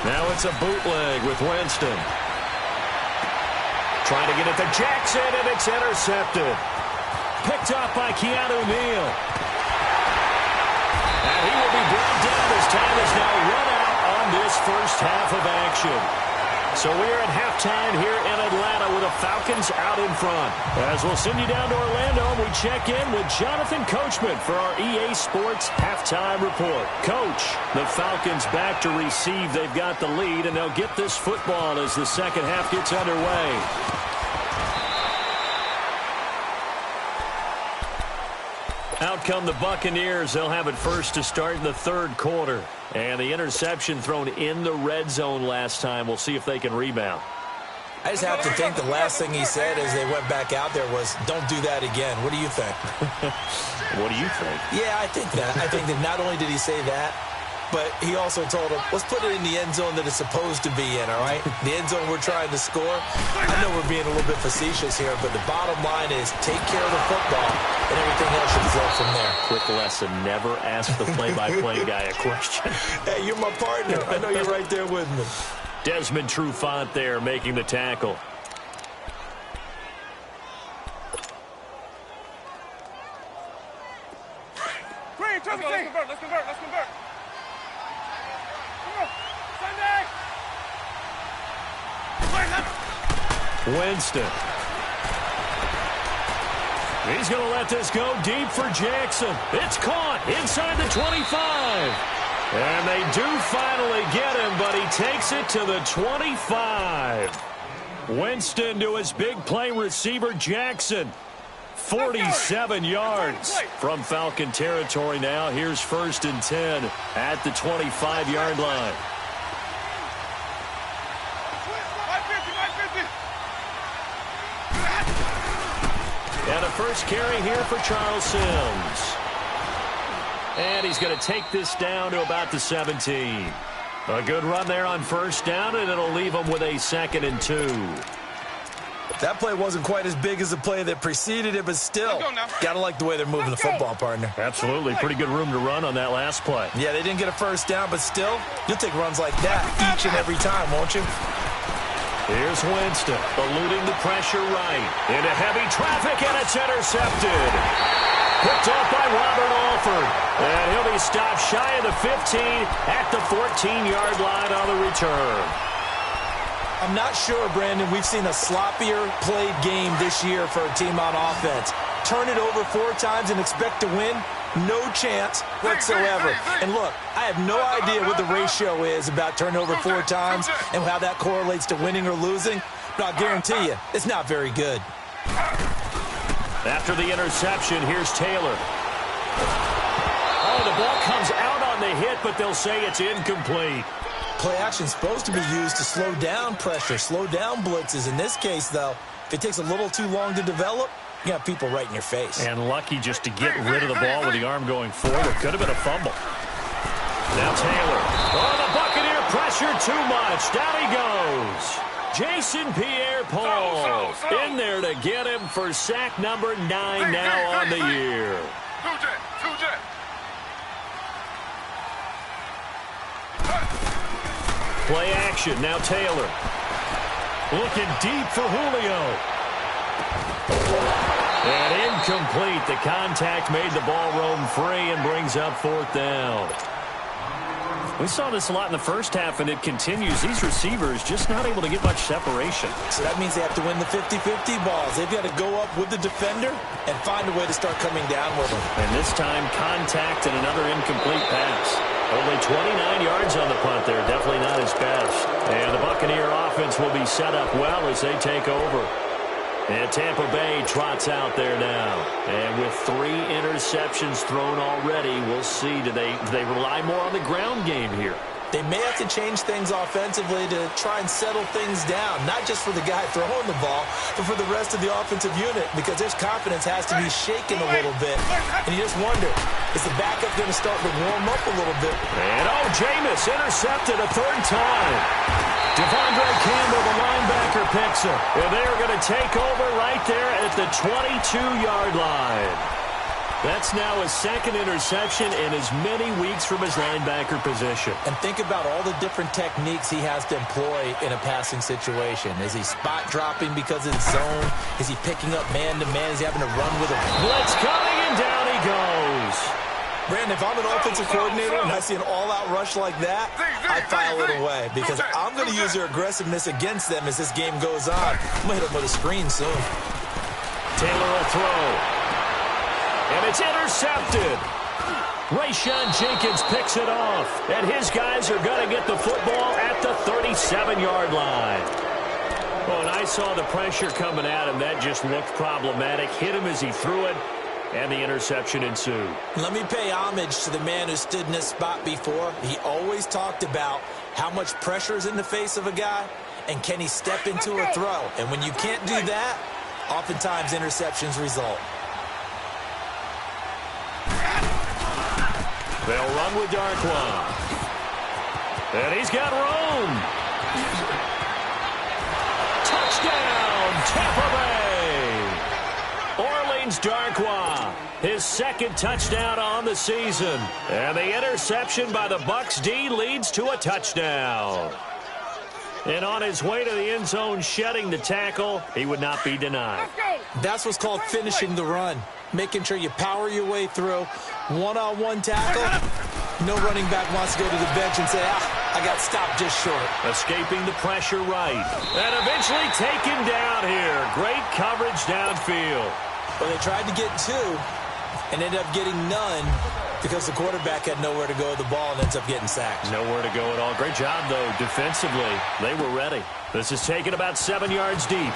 Now it's a bootleg with Winston. Trying to get it to Jackson, and it's intercepted. Picked off by Keanu Neal. And he will be brought down as time is now run out on this first half of action. So we're at halftime here in Atlanta with the Falcons out in front. As we'll send you down to Orlando, and we check in with Jonathan Coachman for our EA Sports halftime report. Coach, the Falcons back to receive. They've got the lead, and they'll get this football as the second half gets underway. Out come the Buccaneers. They'll have it first to start in the third quarter. And the interception thrown in the red zone last time. We'll see if they can rebound. I just have to think the last thing he said as they went back out there was, don't do that again. What do you think? What do you think? Yeah, I think that. I think that not only did he say that, but he also told him, let's put it in the end zone that it's supposed to be in, all right? The end zone we're trying to score. I know we're being a little bit facetious here, but the bottom line is take care of the football, and everything else should flow from there. Quick lesson, never ask the play-by-play guy a question. Hey, you're my partner. I know you're right there with me. Desmond Trufant there making the tackle. Let's convert. Sunday! Winston. He's going to let this go deep for Jackson. It's caught inside the 25. And they do finally get him, but he takes it to the 25. Winston to his big play receiver, Jackson. 47 yards from Falcon territory now. Here's 1st and 10 at the 25-yard line. And a first carry here for Charles Sims. And he's going to take this down to about the 17. A good run there on first down, and it'll leave him with a 2nd and 2. That play wasn't quite as big as the play that preceded it, but still, got to like the way they're moving the football, partner. Absolutely. Pretty good room to run on that last play. Yeah, they didn't get a first down, but still, you'll take runs like that each and every time, won't you? Here's Winston, eluding the pressure right. Into heavy traffic, and it's intercepted. Picked off by Robert Alford. And he'll be stopped shy of the 15 at the 14-yard line on the return. I'm not sure, Brandon, we've seen a sloppier played game this year for a team on offense. Turn it over 4 times and expect to win? No chance whatsoever. And look, I have no idea what the ratio is about turning over 4 times and how that correlates to winning or losing, but I'll guarantee you, it's not very good. After the interception, here's Taylor. Oh, the ball comes out on the hit, but they'll say it's incomplete. Play action is supposed to be used to slow down pressure, slow down blitzes. In this case, though, if it takes a little too long to develop, you got people right in your face. And lucky just to get rid of the ball with the arm going forward. It could have been a fumble. Now Taylor. Oh, the Buccaneer pressure too much. Down he goes. Jason Pierre-Paul in there to get him for sack number 9 now on the year. Play action. Now Taylor. Looking deep for Julio. And incomplete. The contact made the ball roam free and brings up 4th down. We saw this a lot in the first half, and it continues. These receivers just not able to get much separation. So that means they have to win the 50-50 balls. They've got to go up with the defender and find a way to start coming down with them. And this time, contact and another incomplete pass. Only 29 yards on the punt there. Definitely not his best. And the Buccaneer offense will be set up well as they take over. And Tampa Bay trots out there now. And with 3 interceptions thrown already, we'll see. Do they rely more on the ground game here? They may have to change things offensively to try and settle things down, not just for the guy throwing the ball, but for the rest of the offensive unit, because their confidence has to be shaken a little bit. And you just wonder, is the backup going to start to warm up a little bit? And Jameis intercepted a 3rd time. Devondre Campbell, the linebacker, picks him. And they're going to take over right there at the 22-yard line. That's now his 2nd interception in as many weeks from his linebacker position. And think about all the different techniques he has to employ in a passing situation. Is he spot dropping because it's zone? Is he picking up man-to-man? Is he having to run with a blitz coming, and down he goes. Brandon, if I'm an offensive coordinator and I see an all-out rush like that, I file it away because I'm going to use their aggressiveness against them as this game goes on. I'm going to hit them with a screen soon. Taylor will throw. And it's intercepted. Rayshon Jenkins picks it off. And his guys are going to get the football at the 37-yard line. Well, and I saw the pressure coming at him. That just looked problematic. Hit him as he threw it. And the interception ensued. Let me pay homage to the man who stood in this spot before. He always talked about how much pressure is in the face of a guy and can he step into a throw. And when you can't do that, oftentimes interceptions result. They'll run with Darkwa. And he's got Rome. Touchdown, Tampa Bay. Orleans Darkwa, his 2nd touchdown on the season. And the interception by the Bucs D leads to a touchdown. And on his way to the end zone, shedding the tackle, he would not be denied. That's what's called finishing the run. Making sure you power your way through. One-on-one tackle. No running back wants to go to the bench and say, I got stopped just short. Escaping the pressure right. And eventually taken down here. Great coverage downfield. Well, they tried to get 2 and ended up getting none because the quarterback had nowhere to go with the ball and ends up getting sacked. Nowhere to go at all. Great job, though, defensively. They were ready. This is taken about 7 yards deep.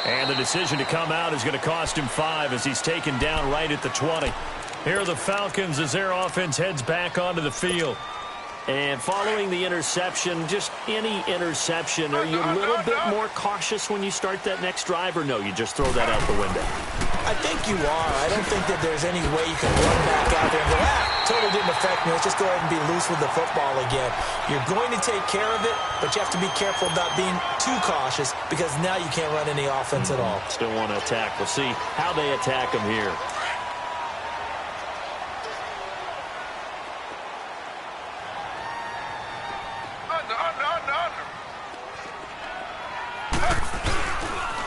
And the decision to come out is going to cost him 5 as he's taken down right at the 20. Here are the Falcons as their offense heads back onto the field. And following the interception, just any interception, are you a little bit more cautious when you start that next drive, or no, you just throw that out the window? I think you are. I don't think that there's any way you can run back out there and go, totally didn't affect me. Let's just go ahead and be loose with the football again. You're going to take care of it, but you have to be careful about being too cautious because now you can't run any offense at all. Still want to attack. We'll see how they attack him here.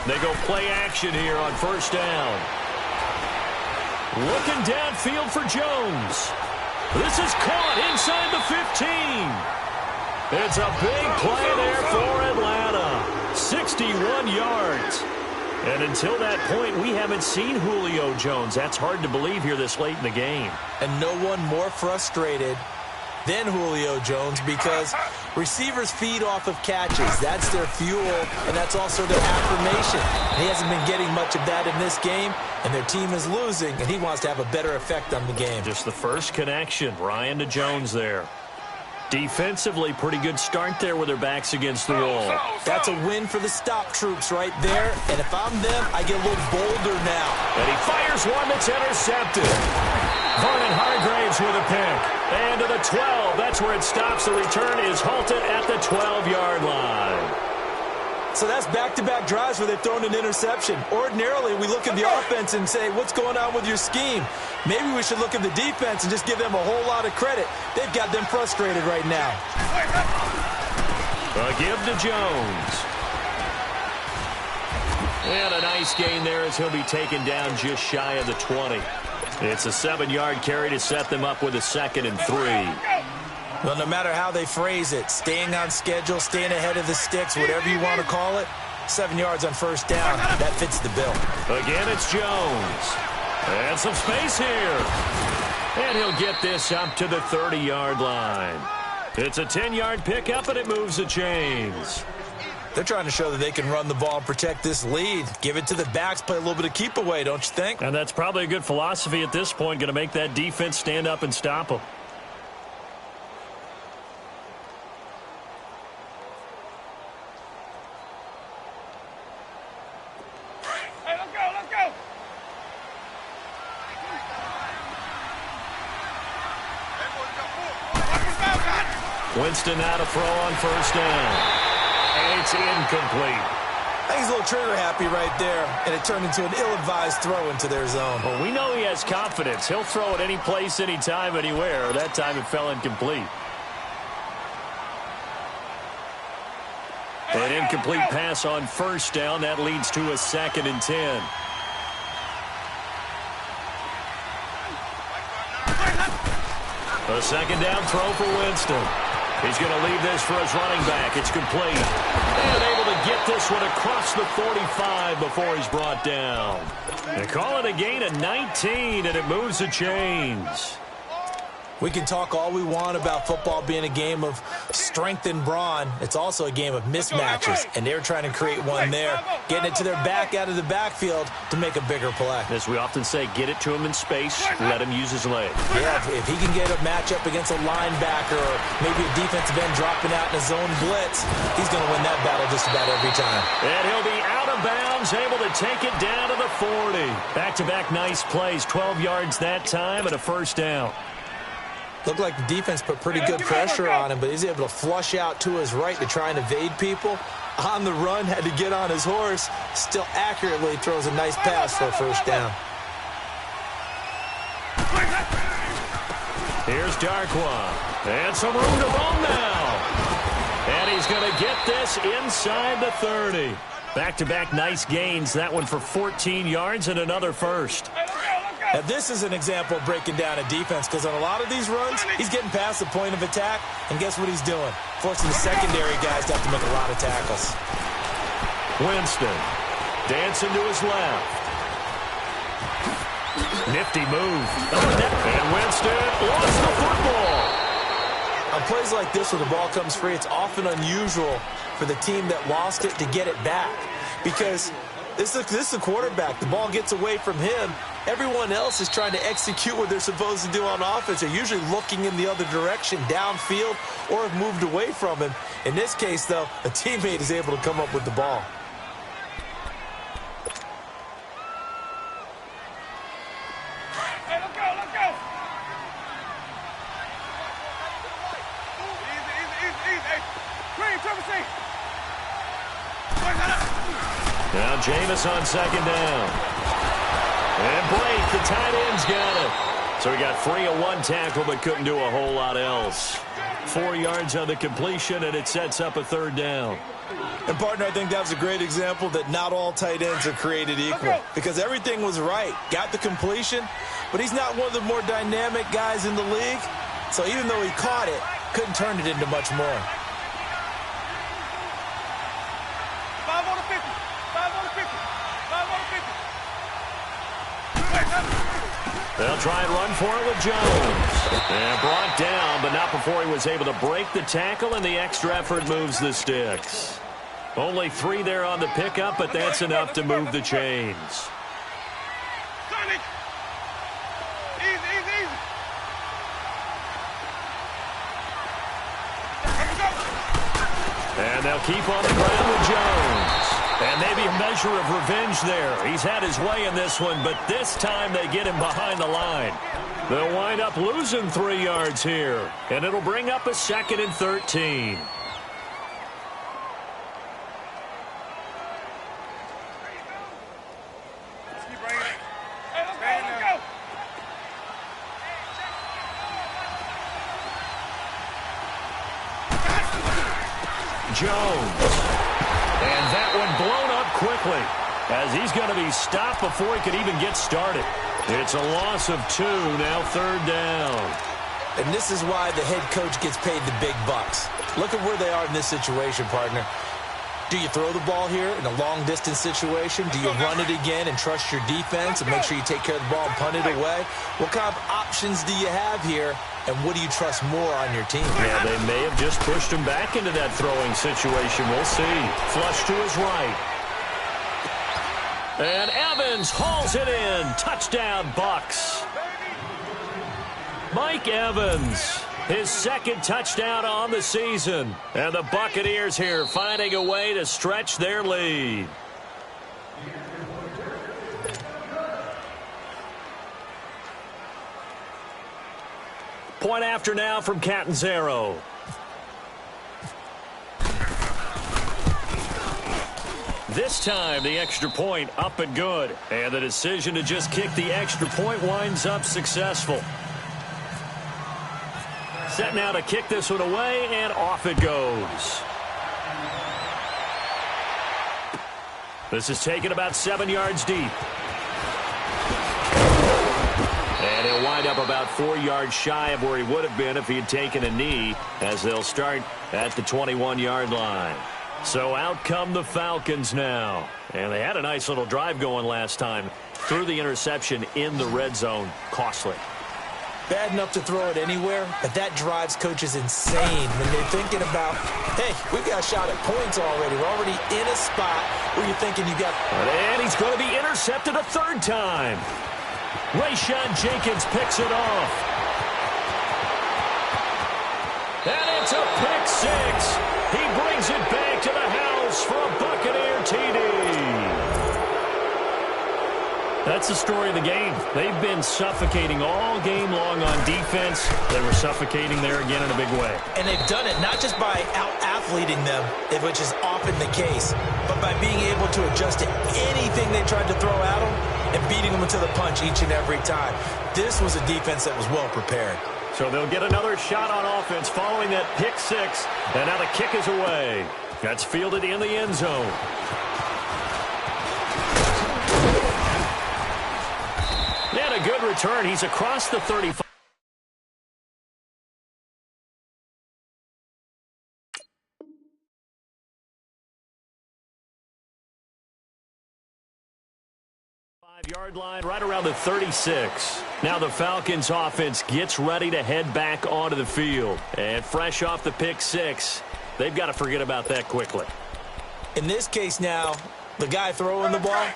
They go play action here on 1st down. Looking downfield for Jones. This is caught inside the 15. It's a big play there for Atlanta. 61 yards. And until that point, we haven't seen Julio Jones. That's hard to believe here this late in the game. And no one more frustrated than Julio Jones because receivers feed off of catches. That's their fuel, and that's also their affirmation. He hasn't been getting much of that in this game, and their team is losing, and he wants to have a better effect on the game. Just the first connection, Ryan to Jones there. Defensively, pretty good start there with their backs against the wall. That's a win for the stop troops right there, and if I'm them, I get a little bolder now. And he fires one that's intercepted. Vernon Hargraves with a pick. And to the 12. That's where it stops. The return is halted at the 12-yard line. So that's back-to-back drives where they've thrown an interception. Ordinarily, we look at the offense and say, what's going on with your scheme? Maybe we should look at the defense and just give them a whole lot of credit. They've got them frustrated right now. A give to Jones. And a nice gain there as he'll be taken down just shy of the 20. It's a 7-yard carry to set them up with a 2nd and 3. Well, no matter how they phrase it, staying on schedule, staying ahead of the sticks, whatever you want to call it, 7 yards on first down, that fits the bill. Again, it's Jones. And some space here. And he'll get this up to the 30-yard line. It's a 10-yard pickup, and it moves the chains. They're trying to show that they can run the ball and protect this lead. Give it to the backs, play a little bit of keep away, don't you think? And that's probably a good philosophy at this point, going to make that defense stand up and stop them. Hey, let's go, let's go. Winston now to throw on first down. And it's incomplete. I think he's a little trigger happy right there, and it turned into an ill-advised throw into their zone. Well, we know he has confidence. He'll throw it any place, anytime, anywhere. That time it fell incomplete. An incomplete pass on first down. That leads to a 2nd and 10. A 2nd down throw for Winston. He's going to leave this for his running back. It's complete. And able to get this one across the 45 before he's brought down. They call it a gain of 19, and it moves the chains. We can talk all we want about football being a game of strength and brawn. It's also a game of mismatches, and they're trying to create one there, getting it to their back out of the backfield to make a bigger play. As we often say, get it to him in space, let him use his legs. Yeah, if he can get a matchup against a linebacker or maybe a defensive end dropping out in a zone blitz, he's going to win that battle just about every time. And he'll be out of bounds, able to take it down to the 40. Back-to-back nice plays, 12 yards that time and a first down. Looked like the defense put pretty good pressure on him, but he's able to flush out to his right to try and evade people. On the run, had to get on his horse. Still accurately throws a nice pass for a first down. Here's Darkwa. And some room to roam now. And he's going to get this inside the 30. Back-to-back nice gains. That one for 14 yards and another first. Now, this is an example of breaking down a defense, because on a lot of these runs, he's getting past the point of attack, and guess what he's doing? Forcing the secondary guys to have to make a lot of tackles. Winston dancing to his left. Nifty move. And Winston lost the football. On plays like this where the ball comes free, it's often unusual for the team that lost it to get it back, because this is a quarterback. The ball gets away from him. Everyone else is trying to execute what they're supposed to do on offense. They're usually looking in the other direction, downfield, or have moved away from him. In this case, though, a teammate is able to come up with the ball. Hey, let's go, let's go. Easy. Hey, Green, triple C. Now Jameis on 2nd down. And Blake, the tight end's got it. So he got free of one tackle but couldn't do a whole lot else. 4 yards on the completion, and it sets up a 3rd down. And, partner, I think that was a great example that not all tight ends are created equal, because everything was right. Got the completion, but he's not one of the more dynamic guys in the league. So even though he caught it, couldn't turn it into much more. 5 on the 50. 5 on the 50. 5 on the 50. They'll try and run for it with Jones. And brought down, but not before he was able to break the tackle, and the extra effort moves the sticks. Only 3 there on the pickup, but that's enough to move the chains. Sonic. Easy. And they'll keep on the ground with Jones. And maybe a measure of revenge there. He's had his way in this one, but this time they get him behind the line. They'll wind up losing 3 yards here, and it'll bring up a 2nd and 13. Keep bringing it. Hey, let's go. Jones. And that one blown up quickly, as he's going to be stopped before he could even get started. It's a loss of 2, now 3rd down. And this is why the head coach gets paid the big bucks. Look at where they are in this situation, partner. Do you throw the ball here in a long-distance situation? Do you run it again and trust your defense and make sure you take care of the ball and punt it away? What kind of options do you have here, and what do you trust more on your team? Yeah, they may have just pushed him back into that throwing situation. We'll see. Flush to his right. And Evans hauls it in. Touchdown, Bucks. Mike Evans, his 2nd touchdown on the season. And the Buccaneers here finding a way to stretch their lead. Point after now from Catanzaro. This time, the extra point up and good. And the decision to just kick the extra point winds up successful. Set now to kick this one away, and off it goes. This is taken about 7 yards deep. And he'll wind up about 4 yards shy of where he would have been if he had taken a knee, as they'll start at the 21-yard line. So out come the Falcons now. And they had a nice little drive going last time. Threw the interception in the red zone. Costly. Bad enough to throw it anywhere, but that drives coaches insane when they're thinking about, hey, we've got a shot at points already. We're already in a spot where you're thinking you got... And he's going to be intercepted a 3rd time. Rayshawn Jenkins picks it off. And it's a pick 6. He brings it back to the house for a Buccaneer TD. That's the story of the game. They've been suffocating all game long on defense. They were suffocating there again in a big way. And they've done it not just by out-athleting them, which is often the case, but by being able to adjust to anything they tried to throw at them and beating them into the punch each and every time. This was a defense that was well prepared. So they'll get another shot on offense following that pick 6. And now the kick is away. That's fielded in the end zone. And a good return. He's across the 35. Yard line right around the 36. Now the Falcons offense gets ready to head back onto the field. And fresh off the pick 6, they've got to forget about that quickly. In this case now, the guy throwing the ball,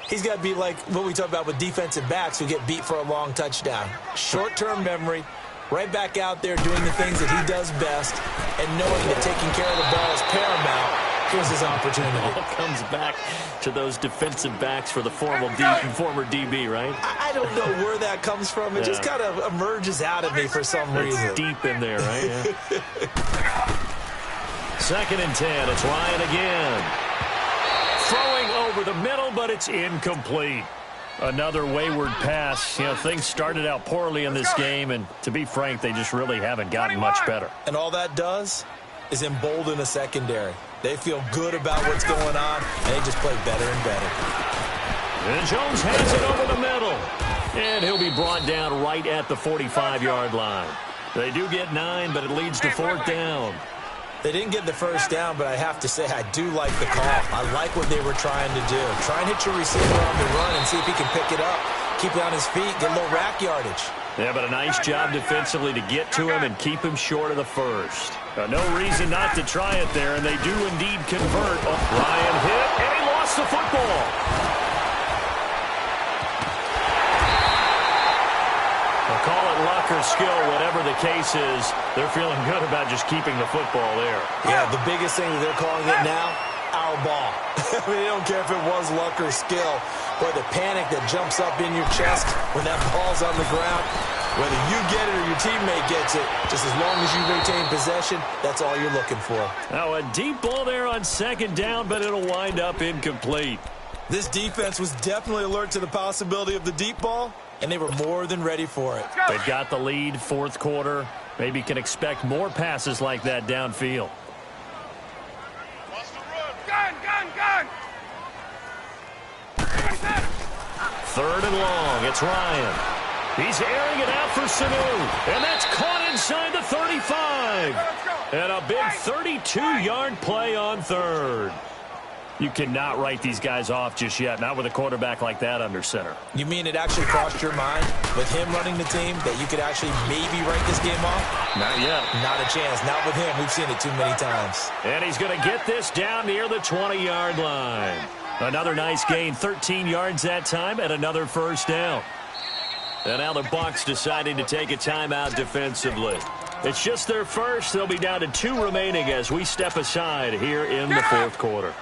he's got to be like what we talk about with defensive backs who get beat for a long touchdown. Short-term memory, right back out there doing the things that he does best, and knowing that taking care of the ball is paramount. Here's his opportunity. It all comes back to those defensive backs for the former DB, right? I don't know where that comes from. It just kind of emerges out of me for some reason. It's deep in there, right? Yeah. 2nd and 10. It's Ryan again. Throwing over the middle, but it's incomplete. Another wayward pass. You know, things started out poorly in this game, and to be frank, they just really haven't gotten much better. And all that does is embolden a secondary. They feel good about what's going on, and they just play better and better. And Jones hands it over the middle. And he'll be brought down right at the 45-yard line. They do get 9, but it leads to 4th down. They didn't get the first down, but I have to say I do like the call. I like what they were trying to do. Try and hit your receiver on the run and see if he can pick it up. Keep it on his feet, get a little rack yardage. Yeah, but a nice job defensively to get to him and keep him short of the first. No reason not to try it there, and they do indeed convert. Ryan hit, and he lost the football. They'll call it luck or skill, whatever the case is. They're feeling good about just keeping the football there. Yeah, the biggest thing that they're calling it now, our ball. I mean, they don't care if it was luck or skill. But the panic that jumps up in your chest when that ball's on the ground, whether you get it or your teammate gets it, just as long as you retain possession, that's all you're looking for. Now a deep ball there on 2nd down, but it'll wind up incomplete. This defense was definitely alert to the possibility of the deep ball, and they were more than ready for it. They've got the lead, 4th quarter. Maybe can expect more passes like that downfield. Gun! 3rd and long. It's Ryan. He's airing it out for Sanu. And that's caught inside the 35. And a big 32-yard play on 3rd. You cannot write these guys off just yet, not with a quarterback like that under center. You mean it actually crossed your mind with him running the team that you could actually maybe write this game off? Not yet. Not a chance. Not with him. We've seen it too many times. And he's going to get this down near the 20-yard line. Another nice gain, 13 yards that time, and another first down. And now the Bucs deciding to take a timeout defensively. It's just their first. They'll be down to 2 remaining as we step aside here in the 4th quarter.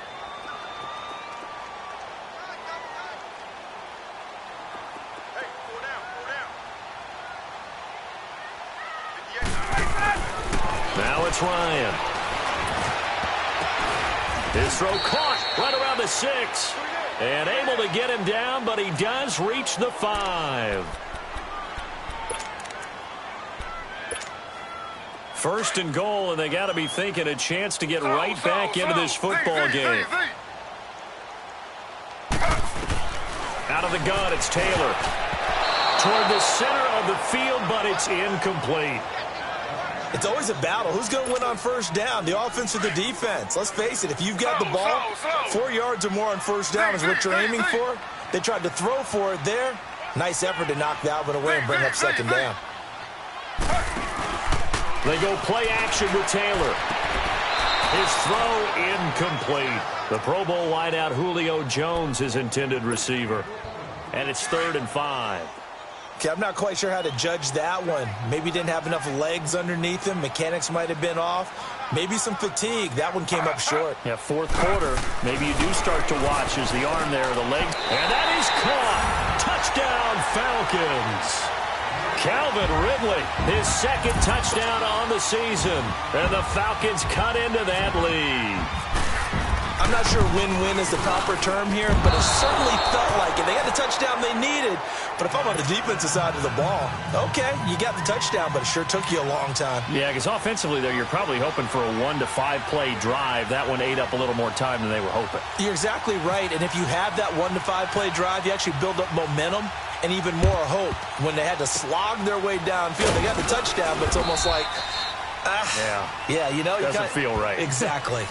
Now it's Ryan. His throw caught right around the 6. And able to get him down, but he does reach the 5. 1st and goal, and they got to be thinking a chance to get right back into this football game. Out of the gun, it's Taylor. Toward the center of the field, but it's incomplete. It's always a battle. Who's going to win on 1st down, the offense or the defense? Let's face it, if you've got the ball, 4 yards or more on 1st down is what you're aiming for. They tried to throw for it there. Nice effort to knock that one away and bring up 2nd down. They go play action with Taylor. His throw incomplete. The Pro Bowl wideout Julio Jones, his intended receiver. And it's 3rd and 5. Okay, I'm not quite sure how to judge that one. Maybe didn't have enough legs underneath him. Mechanics might have been off. Maybe some fatigue. That one came up short. Yeah, 4th quarter. Maybe you do start to watch as the arm there, the leg. And that is caught. Touchdown, Falcons. Calvin Ridley, his 2nd touchdown on the season. And the Falcons cut into that lead. I'm not sure win-win is the proper term here, but it certainly felt like it. They got the touchdown they needed. But if I'm on the defensive side of the ball, okay, you got the touchdown, but it sure took you a long time. Yeah, because offensively there, you're probably hoping for a 1 to 5 play drive. That one ate up a little more time than they were hoping. You're exactly right. And if you have that 1 to 5 play drive, you actually build up momentum and even more hope. When they had to slog their way downfield, they got the touchdown, but it's almost like, yeah, you know, doesn't feel right. Exactly.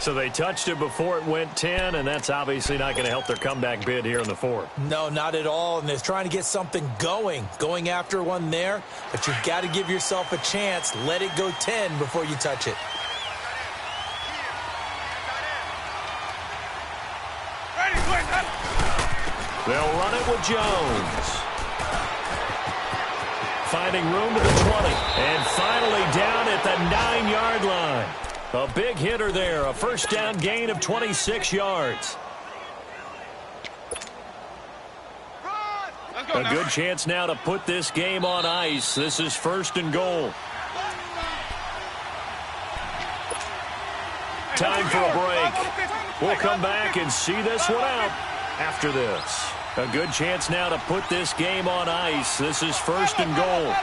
So they touched it before it went 10, and that's obviously not going to help their comeback bid here in the 4th. No, not at all, and they're trying to get something going after one there, but you've got to give yourself a chance. Let it go 10 before you touch it. They'll run it with Jones. Finding room to the 20, and finally down at the 9-yard line. A big hitter there, a 1st down gain of 26 yards. A good chance now to put this game on ice. This is 1st and goal. Time for a break. We'll come back and see this one out after this. A good chance now to put this game on ice. This is 1st and goal.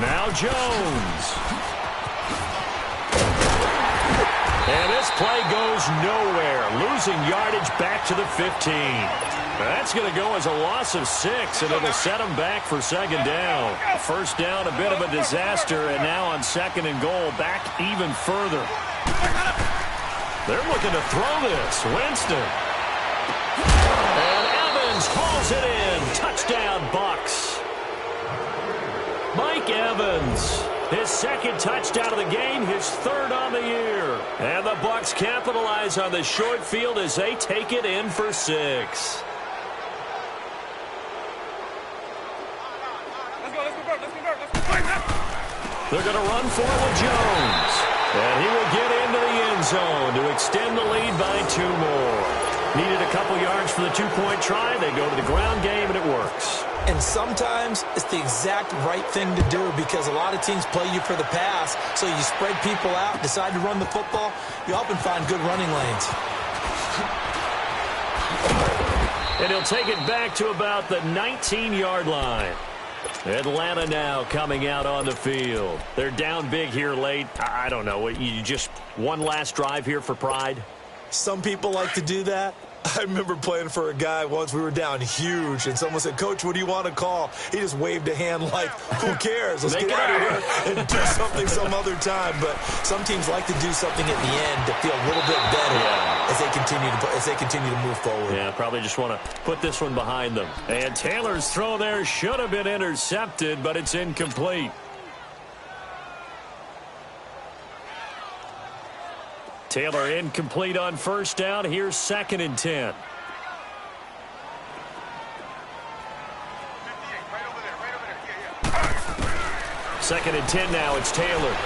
Now Jones. And this play goes nowhere. Losing yardage back to the 15. That's going to go as a loss of 6, and it'll set them back for 2nd down. 1st down, a bit of a disaster, and now on 2nd and goal, back even further. They're looking to throw this. Winston. And Evans hauls it in. Touchdown, Bucs. Mike Evans, his 2nd touchdown of the game, his 3rd on the year. And the Bucs capitalize on the short field as they take it in for 6. Let's go. They're going to run for it with Jones. And he will get into the end zone to extend the lead by 2 more. Needed a couple yards for the 2-point try. They go to the ground game, and it works. And sometimes it's the exact right thing to do because a lot of teams play you for the pass. So you spread people out, decide to run the football. You often find good running lanes. And he'll take it back to about the 19-yard line. Atlanta now coming out on the field. They're down big here late. I don't know. You just one last drive here for pride? Some people like to do that. I remember playing for a guy once. We were down huge, and someone said, "Coach, what do you want to call?" He just waved a hand like, who cares? Let's get out of here and do something some other time. But some teams like to do something at the end to feel a little bit better as they continue to move forward. Yeah, probably just want to put this one behind them. And Taylor's throw there should have been intercepted, but it's incomplete. Taylor incomplete on first down. Here's 2nd and 10. Second and 10 now. It's Taylor.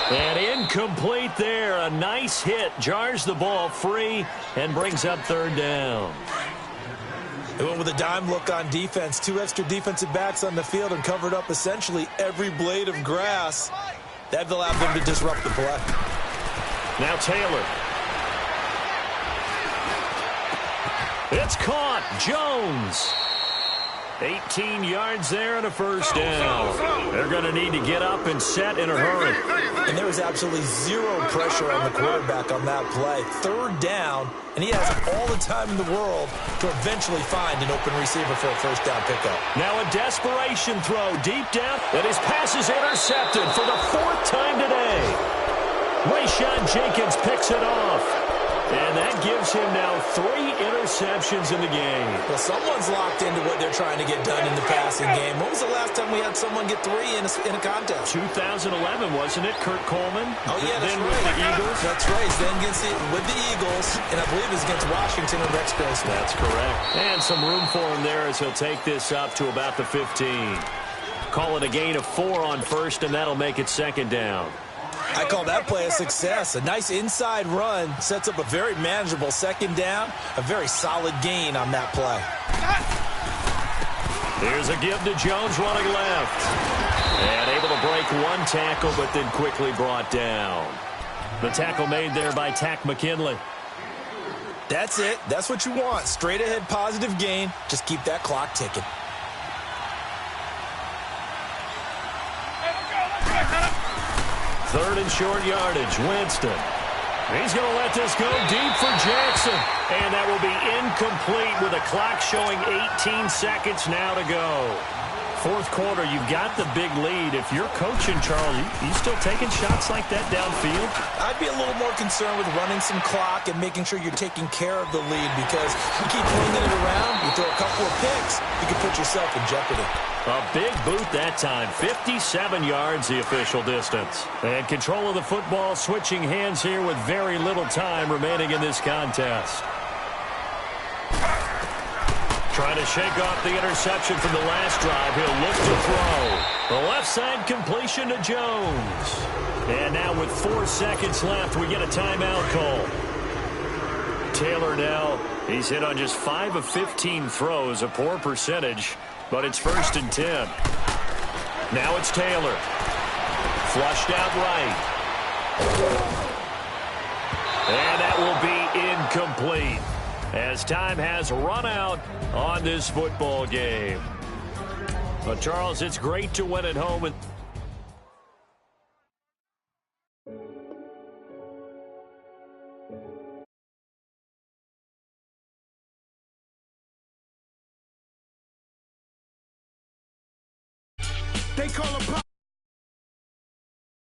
And incomplete there. A nice hit. Jars the ball free and brings up 3rd down. They went with a dime look on defense. 2 extra defensive backs on the field and covered up essentially every blade of grass. That allowed them to disrupt the play. Now Taylor. It's caught. Jones. 18 yards there and a first down. They're going to need to get up and set in a hurry. And there was absolutely zero pressure on the quarterback on that play. 3rd down, and he has all the time in the world to eventually find an open receiver for a first down pickup. Now a desperation throw deep down, and his pass is intercepted for the 4th time today. Rayshawn Jenkins picks it off. And that gives him now 3 interceptions in the game. Well, someone's locked into what they're trying to get done in the passing game. When was the last time we had someone get 3 in a contest? 2011, wasn't it? Kurt Coleman? Oh, yeah, that's then right. With the Eagles? That's right. Then with the Eagles, and I believe it's against Washington and Rex Grossman. That's correct. And some room for him there as he'll take this up to about the 15. Call it a gain of 4 on first, and that'll make it 2nd down. I call that play a success. A nice inside run sets up a very manageable 2nd down. A very solid gain on that play. Here's a give to Jones running left. And able to break 1 tackle, but then quickly brought down. The tackle made there by Tack McKinley. That's it. That's what you want. Straight ahead positive gain. Just keep that clock ticking. Third and short yardage. Winston. He's going to let this go deep for Jackson. And that will be incomplete with a clock showing 18 seconds now to go. 4th quarter, you've got the big lead. If you're coaching, Charles, you still taking shots like that downfield? I'd be a little more concerned with running some clock and making sure you're taking care of the lead, because you keep flinging it around, you throw a couple of picks, you can put yourself in jeopardy. A big boot that time. 57 yards the official distance. And control of the football switching hands here with very little time remaining in this contest. Trying to shake off the interception from the last drive. He'll look to throw. The left side completion to Jones. And now with 4 seconds left, we get a timeout call. Taylor now, he's hit on just 5 of 15 throws, a poor percentage. But it's 1st and 10. Now it's Taylor. Flushed out right. And that will be incomplete, as time has run out on this football game. But, Charles, it's great to win at home. They call a